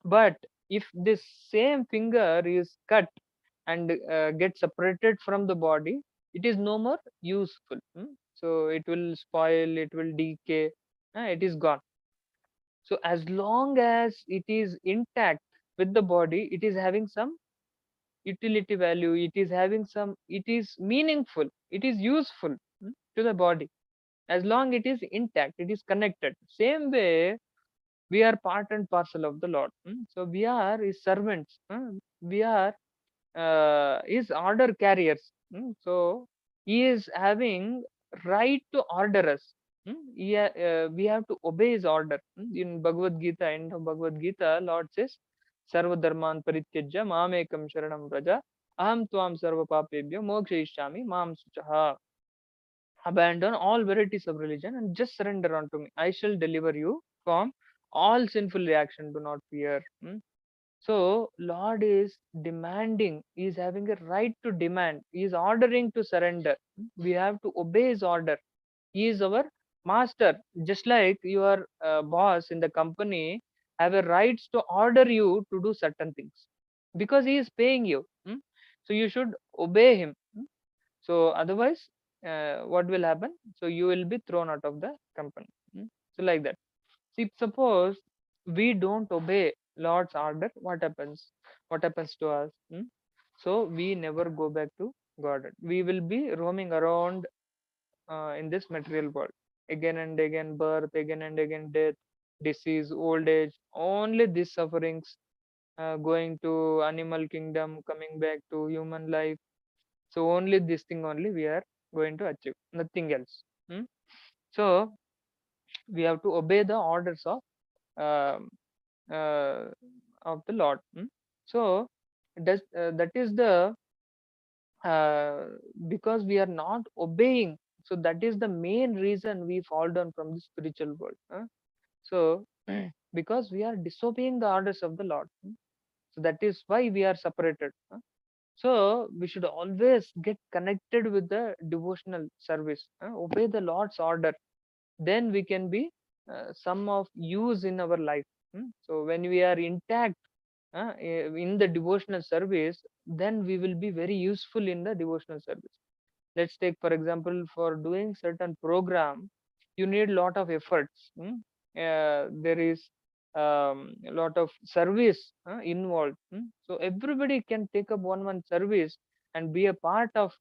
but if this same finger is cut and get separated from the body, it is no more useful. So it will spoil, it will decay, it is gone. So as long as it is intact with the body, it is having some utility value, it is having some, it is meaningful, it is useful to the body. As long it is intact, it is connected. Same way, we are part and parcel of the Lord. So we are his servants. We are his order carriers. So he is having right to order us. We have to obey his order. In Bhagavad Gita, end of Bhagavad Gita, Lord says, Sarva Dharman Parityajya Mamekam Sharanam Vraja Aham Tvam Sarva Papebhyo Mokshayishyami Mam Suchaha. Abandon all varieties of religion and just surrender unto me. I shall deliver you from all sinful reaction. Do not fear. So Lord is demanding, he is having a right to demand, he is ordering to surrender. We have to obey his order. He is our master, just like your boss in the company have a rights to order you to do certain things because he is paying you. So you should obey him. So otherwise, what will happen? So you will be thrown out of the company. So like that. See, suppose we don't obey Lord's order, what happens? What happens to us? So we never go back to God. We will be roaming around in this material world, again and again birth, again and again death, disease, old age, only these sufferings, going to animal kingdom, coming back to human life. So only this thing only we are going to achieve, nothing else. So we have to obey the orders um, uh, of the Lord. So that is the uh, because we are not obeying. So that is the main reason we fall down from the spiritual world. So because we are disobeying the orders of the Lord. So that is why we are separated. So we should always get connected with the devotional service, obey the Lord's order. Then we can be some of use in our life. So when we are intact in the devotional service, then we will be very useful in the devotional service. Let's take for example, for doing certain program, you need lot of efforts. There is a lot of service involved. So everybody can take up one service and be a part of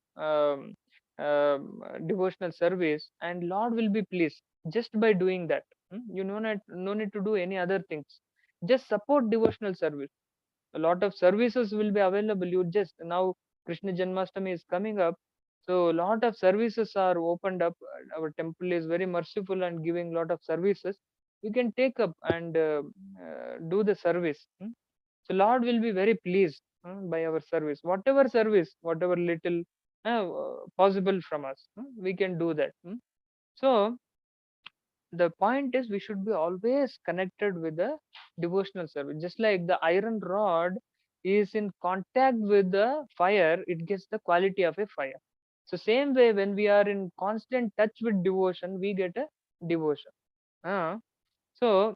devotional service, and Lord will be pleased just by doing that. You no need to do any other things, just support devotional service. A lot of services will be available. You just now, Krishna Janmashtami is coming up, so a lot of services are opened up. Our temple is very merciful and giving lot of services. You can take up and do the service. So Lord will be very pleased by our service, whatever little possible from us. We can do that. So the point is we should be always connected with the devotional service. Just like the iron rod is in contact with the fire, it gets the quality of a fire. So same way, when we are in constant touch with devotion, we get a devotion. So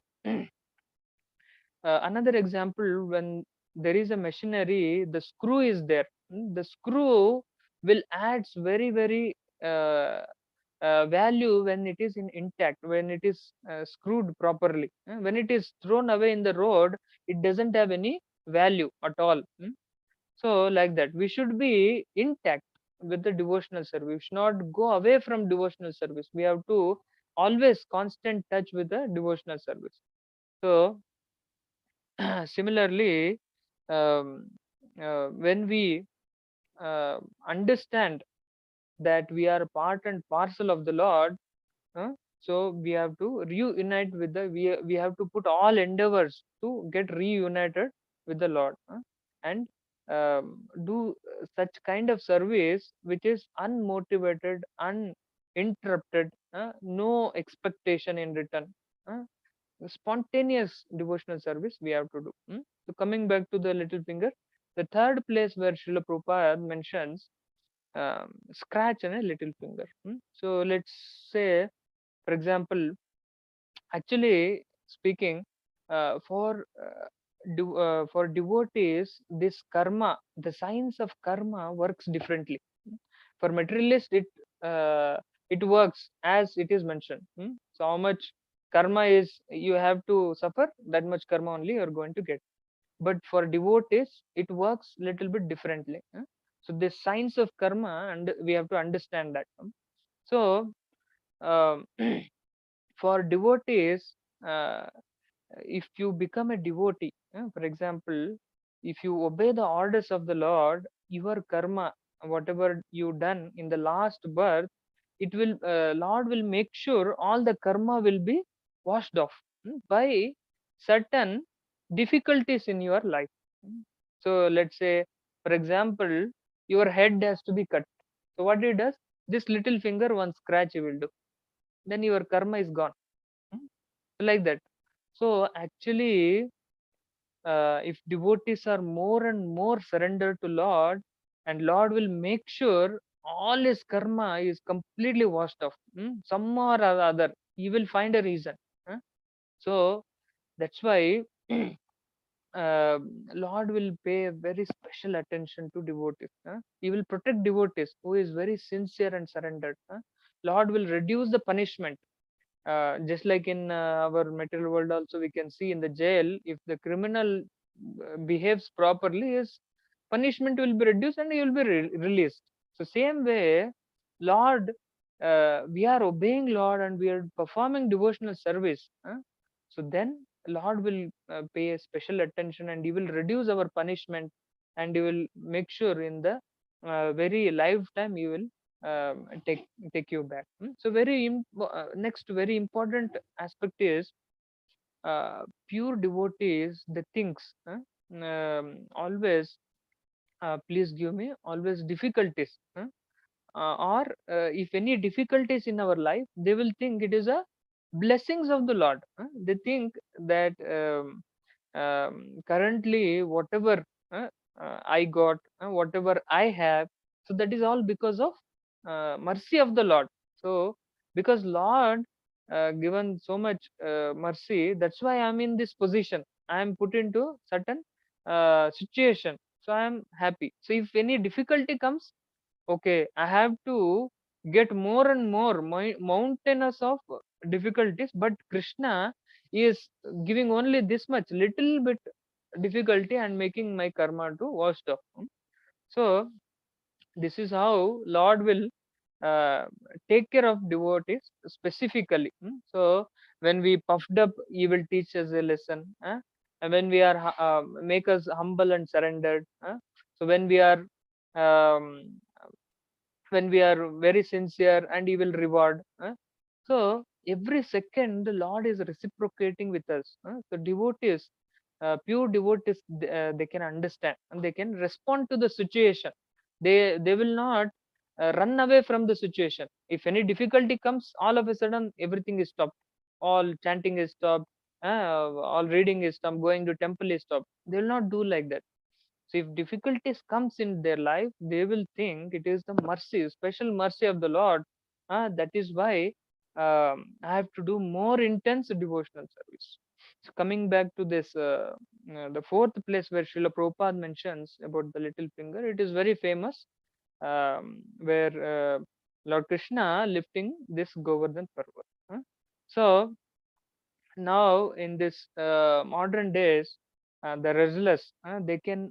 another example, when there is a machinery, the screw is there. The screw will adds very value when it is in intact, when it is screwed properly. When it is thrown away in the road, it doesn't have any value at all. So like that, we should be intact with the devotional service. We should not go away from devotional service. We have to always constant touch with the devotional service. So similarly, um, when we uh, understand that we are part and parcel of the Lord, uh, so we have to reunite with the we have to put all endeavors to get reunited with the Lord, and do such kind of service which is unmotivated, uninterrupted, no expectation in return. uh, Spontaneous devotional service we have to do. So coming back to the little finger, the third place where Srila Prabhupada mentions scratch and a little finger. So let's say, for example, actually speaking, for devotees, this karma, the science of karma works differently. For materialist, uh, it works as it is mentioned. So how much karma is you have to suffer, that much karma only you are going to get. But for devotees, it works little bit differently. So the science of karma, and we have to understand that. So um, for devotees, uh, if you become a devotee, for example, if you obey the orders of the Lord, your karma, whatever you done in the last birth, it will Lord will make sure all the karma will be washed off by certain difficulties in your life. So let's say, for example, your head has to be cut. So what it does, this little finger one scratch you will do, then your karma is gone. Hmm? Like that. So actually, if devotees are more and more surrendered to Lord, and Lord will make sure all his karma is completely washed off. Some or other, he will find a reason. So that's why uh, Lord will pay very special attention to devotees. He will protect devotees who is very sincere and surrendered. Lord will reduce the punishment. Just like in our material world, also we can see in the jail, if the criminal behaves properly, his punishment will be reduced and he will be released. So same way, Lord, we are obeying Lord and we are performing devotional service. So then Lord will pay special attention and he will reduce our punishment, and he will make sure in the very lifetime he will take you back. So next very important aspect is pure devotees. They thinks always, please give me always difficulties, or if any difficulties in our life, they will think it is a blessings of the Lord. They think that currently whatever I got, whatever I have, so that is all because of mercy of the Lord. So because Lord given so much mercy, that's why I'm in this position. I am put into certain situation, so I am happy. So if any difficulty comes, okay, I have to get more and more mountainous of difficulties, but Krishna is giving only this much little bit difficulty and making my karma to washed off. So this is how Lord will uh, take care of devotees specifically. So when we puffed up, he will teach us a lesson. And when we are make us humble and surrendered. So um, when we are very sincere, and he will reward. So every second the Lord is reciprocating with us. So devotees, pure devotees, they can understand and they can respond to the situation. They will not run away from the situation. If any difficulty comes, all of a sudden everything is stopped, all chanting is stopped, all reading is stopped, going to temple is stopped. They will not do like that. So if difficulties comes in their life, they will think it is the mercy, special mercy of the Lord. That is why I have to do more intense devotional service. So coming back to this, the fourth place where Srila Prabhupada mentions about the little finger, it is very famous, where Lord Krishna lifting this Govardhan Parvat. So now in this modern days, the wrestlers, they can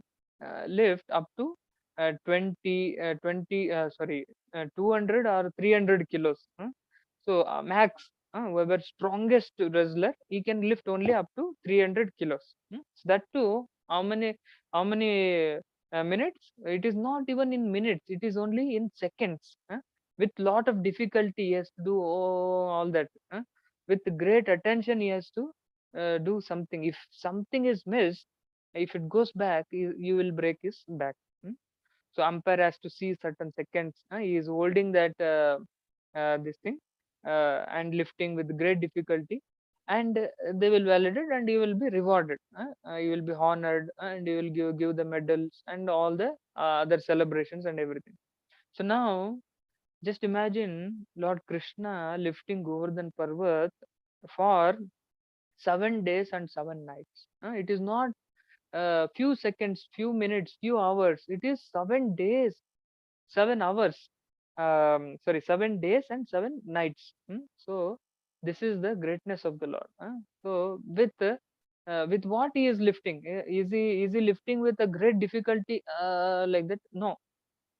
lift up to 200 or 300 kilos. So max, whoever strongest wrestler, he can lift only up to 300 kilos. So that too, how many minutes? It is not even in minutes, it is only in seconds. With lot of difficulty, he has to do all that. With great attention, he has to do something. If something is missed, if it goes back, you will break his back. So umpire has to see certain seconds. He is holding that this thing and lifting with great difficulty, and they will validate and he will be rewarded. He will be honored, and he will give the medals and all the other celebrations and everything. So now just imagine Lord Krishna lifting Govardhan Parvat for 7 days and 7 nights. It is not few seconds, few minutes, few hours. It is 7 days, 7 hours. Sorry, 7 days and 7 nights. So this is the greatness of the Lord. So with what he is lifting? Is he lifting with a great difficulty like that? No.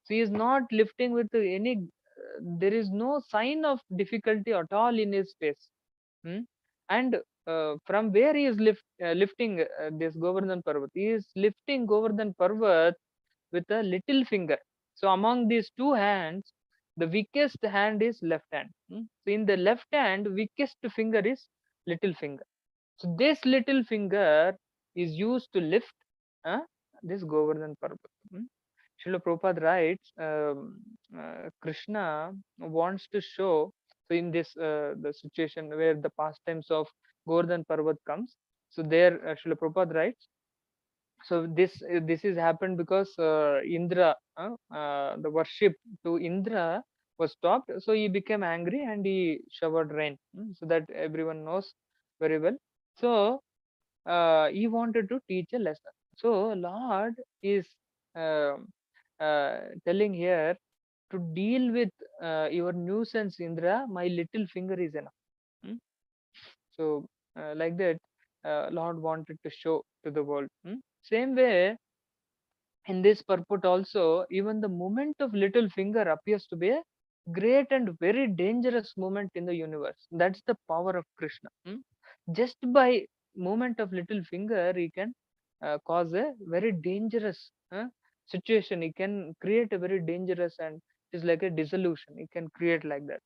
So he is not lifting with any. There is no sign of difficulty at all in his face. Hmm? And from where he is lifting this Govardhan Parvat? He is lifting Govardhan Parvat with a little finger. So among these two hands, the weakest hand is left hand. So in the left hand, weakest finger is little finger. So this little finger is used to lift uh, this Govardhan Parvat. Srila Prabhupada writes, Krishna wants to show, so in this the situation where the pastimes of Govardhan Parvat comes, so there Srila Prabhupada writes, so this is happened because Indra, the worship to Indra was stopped, so he became angry and he showered rain. So that everyone knows very well. So he wanted to teach a lesson. So Lord is um telling here, to deal with your nuisance, Indra, my little finger is enough. Hmm? So like that, Lord wanted to show to the world. Same way, in this purport also, even the movement of little finger appears to be a great and very dangerous movement in the universe. That's the power of Krishna. Just by movement of little finger, he can cause a very dangerous situation. He can create a very dangerous, and it's like a dissolution. He can create like that.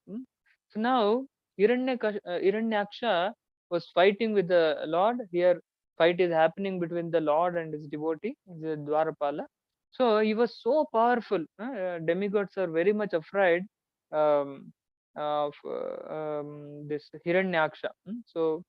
So now Hiranyaksha was fighting with the Lord. Here, fight is happening between the Lord and his devotee, the Dwarapala. So he was so powerful. Demigods are very much afraid um, of this Hiranyaksha. So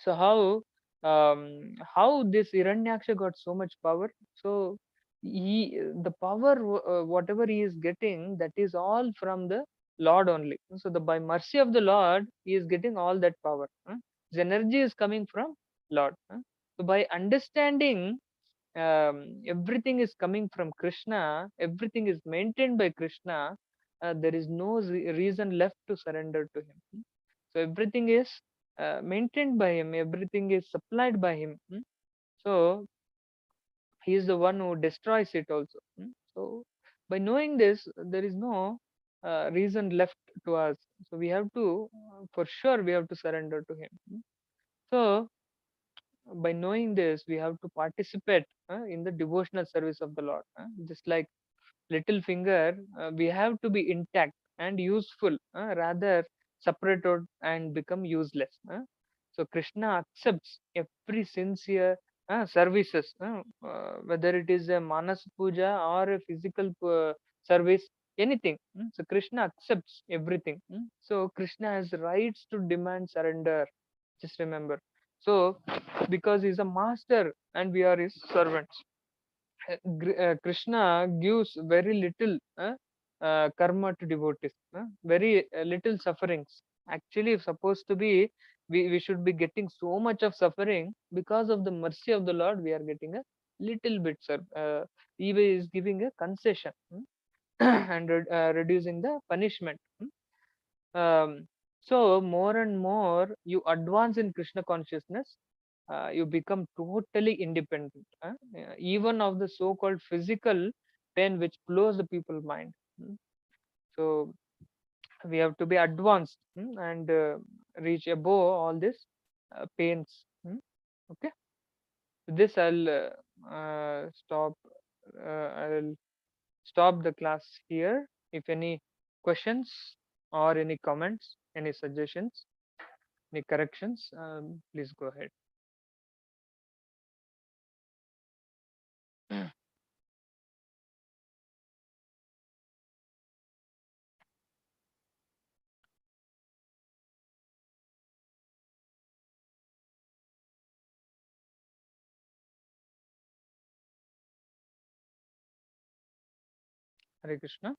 so how this Hiranyaksha got so much power? So the power, whatever he is getting, that is all from the Lord only. So the by mercy of the Lord, he is getting all that power. His energy is coming from Lord. So by understanding everything is coming from Krishna, everything is maintained by Krishna, there is no reason left to surrender to him. So everything is maintained by him, everything is supplied by him. So he is the one who destroys it also. So by knowing this, there is no reason left to us. So we have to, for sure, we have to surrender to him. So by knowing this, we have to participate in the devotional service of the Lord. Just like little finger, we have to be intact and useful, rather separated and become useless. So Krishna accepts every sincere services, whether it is a manas puja or a physical service, anything. So Krishna accepts everything. So Krishna has rights to demand surrender. Just remember. So because he's a master and we are his servants, Krishna gives very little karma to devotees, very little sufferings. Actually, if supposed to be, we should be getting so much of suffering. Because of the mercy of the Lord, we are getting a little bit, sir. He is giving a concession, and reducing the punishment. So more and more you advance in Krishna consciousness, you become totally independent, even of the so-called physical pain which blows the people's mind. So we have to be advanced, and reach above all this pains. Okay, with this I'll stop the class here. If any questions or any comments, any suggestions, any corrections, please go ahead. Hare Krishna.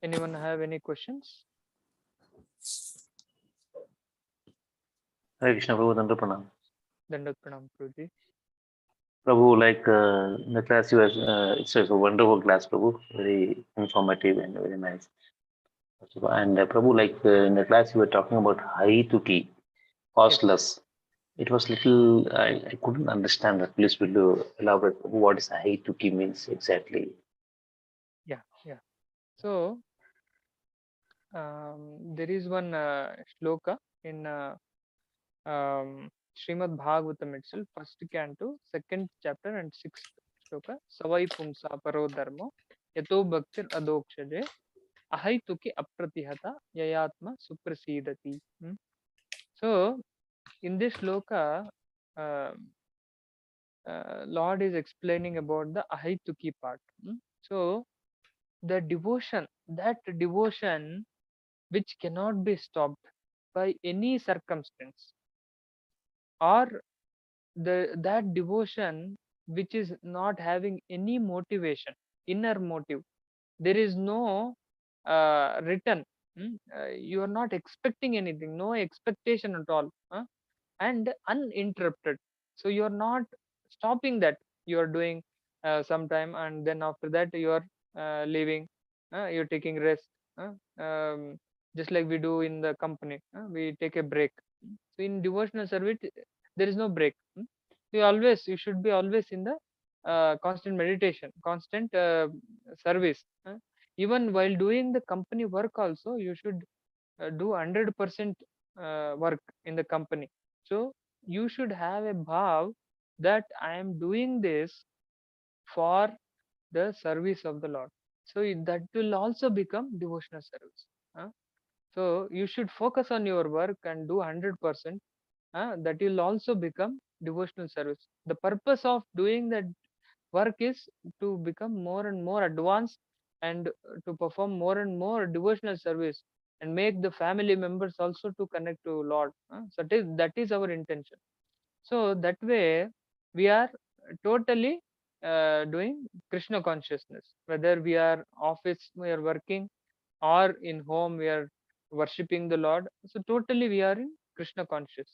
Anyone have any questions? Hare Krishna, Prabhu, Dandavat Pranam. Dandavat Pranam, Prabhuji. Prabhu, like in the class, it's a wonderful class, Prabhu. Very informative and very nice. And Prabhu, like in the class, you were talking about Haituki, Yes. costless. It was little, I couldn't understand that. Please, will you elaborate what is Haituki means exactly? Yeah. So there is one shloka in Srimad Bhagavatam itself, first canto, second chapter, and sixth shloka. Savai pumsa paro dharmo yato bhaktir adokshaje ahaituki apratihata yayatma suprasidati. So in this shloka, uh, Lord is explaining about the ahaituki part. So the devotion, that devotion which cannot be stopped by any circumstance, or that devotion which is not having any motivation, inner motive. There is no return. You are not expecting anything, no expectation at all, and uninterrupted. So you are not stopping that. You are doing sometime, and then after that you are leaving. You're taking rest. Just like we do in the company, we take a break. So in devotional service, there is no break. You should be always in the constant meditation, constant service. Even while doing the company work also, you should do 100% work in the company. So you should have a bhav that I am doing this for the service of the Lord. So that will also become devotional service. So you should focus on your work and do 100%. That will also become devotional service. The purpose of doing that work is to become more and more advanced, and to perform more and more devotional service, and make the family members also to connect to Lord. So that is our intention. So that way we are totally doing Krishna consciousness. Whether we are office, we are working, or in home we are worshipping the Lord. So totally we are in Krishna conscious.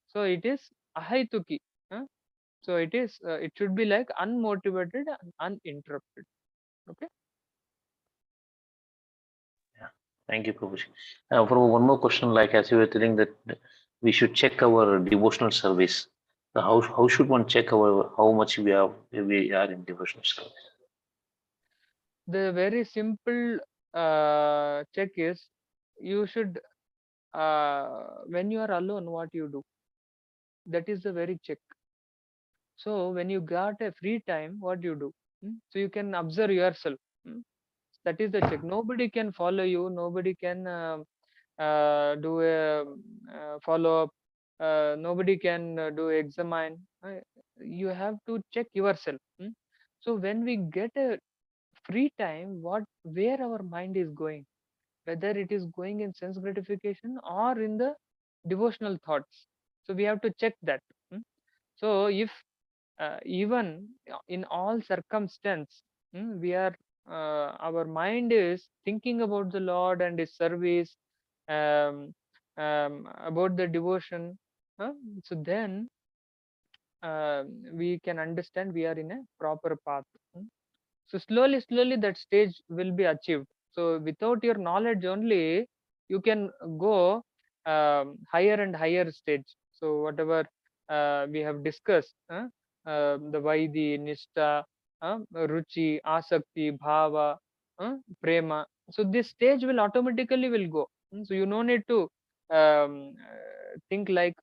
So it is ahaituki. uh, so it should be like unmotivated and uninterrupted. Okay. Thank you, Prabhuji. For one more question, like as you were telling that we should check our devotional service. So how should one check our how much we are in devotional service? The very simple check is, you should when you are alone, what you do, that is the very check. So when you got a free time, what you do? So you can observe yourself. mm. That is the check. Nobody can follow you. Nobody can do a follow up. Nobody can do examine. You have to check yourself. So when we get a free time, where our mind is going, whether it is going in sense gratification or in the devotional thoughts. So we have to check that. So if even in all circumstance, we are our mind is thinking about the Lord and his service, um, about the devotion, uh, so then we can understand we are in a proper path. So slowly that stage will be achieved. So without your knowledge only, you can go higher and higher stage. So whatever we have discussed, the Vaidhi, Nishta, Ruchi, Asakti, Bhava, Prema. So this stage will automatically will go. So you no need to think like,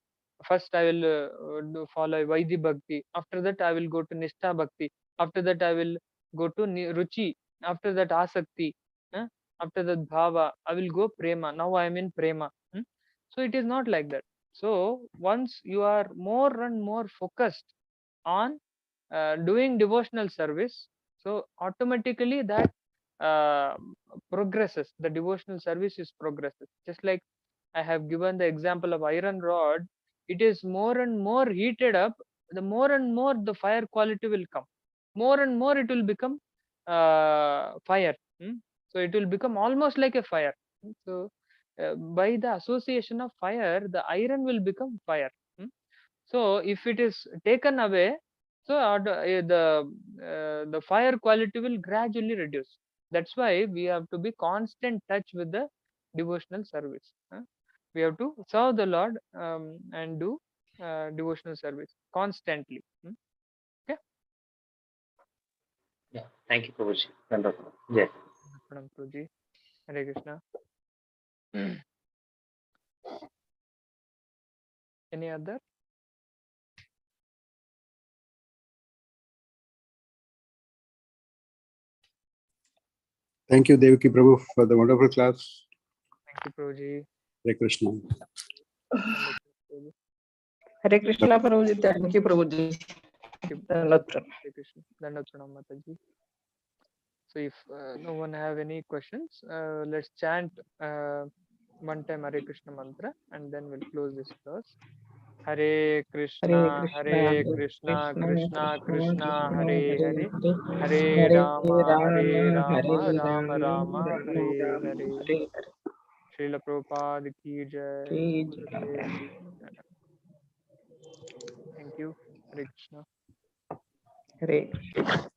first I will follow Vaidhi Bhakti. After that I will go to Nishta Bhakti. After that I will go to Ruchi. After that Asakti. uh, After that Bhava. I will go Prema. Now I am in Prema. So it is not like that. So once you are more and more focused on doing devotional service, so automatically that uh, progresses. The devotional service is progresses. Just like I have given the example of iron rod, it is more and more heated up. The more and more the fire quality will come. More and more it will become fire. So it will become almost like a fire. So by the association of fire, the iron will become fire. So if it is taken away, so the fire quality will gradually reduce. That's why we have to be constant touch with the devotional service. We have to serve the Lord, and do devotional service constantly. Okay. Yeah. Thank you, Prabhuji. Wonderful. Yeah. Pranam Prabhuji. Hare Krishna. Any other? Thank you, Devaki Prabhu, for the wonderful class. Thank you, Prabhuji. Hare Krishna. Hare Krishna, Prabhuji. Thank you, Prabhuji. Hare Krishna. Dandavad Pranam, Mataji. So if no one have any questions, let's chant one time Hare Krishna mantra, and then we'll close this class. Hare Krishna, Hare Krishna, Krishna Krishna, Hare Hare, Hare Rama, Hare Rama, Rama Rama, Hare Hare. Srila Prabhupada ki jai. Ki Gurudev ki jai. Thank you. Hare Krishna. Hare Krishna.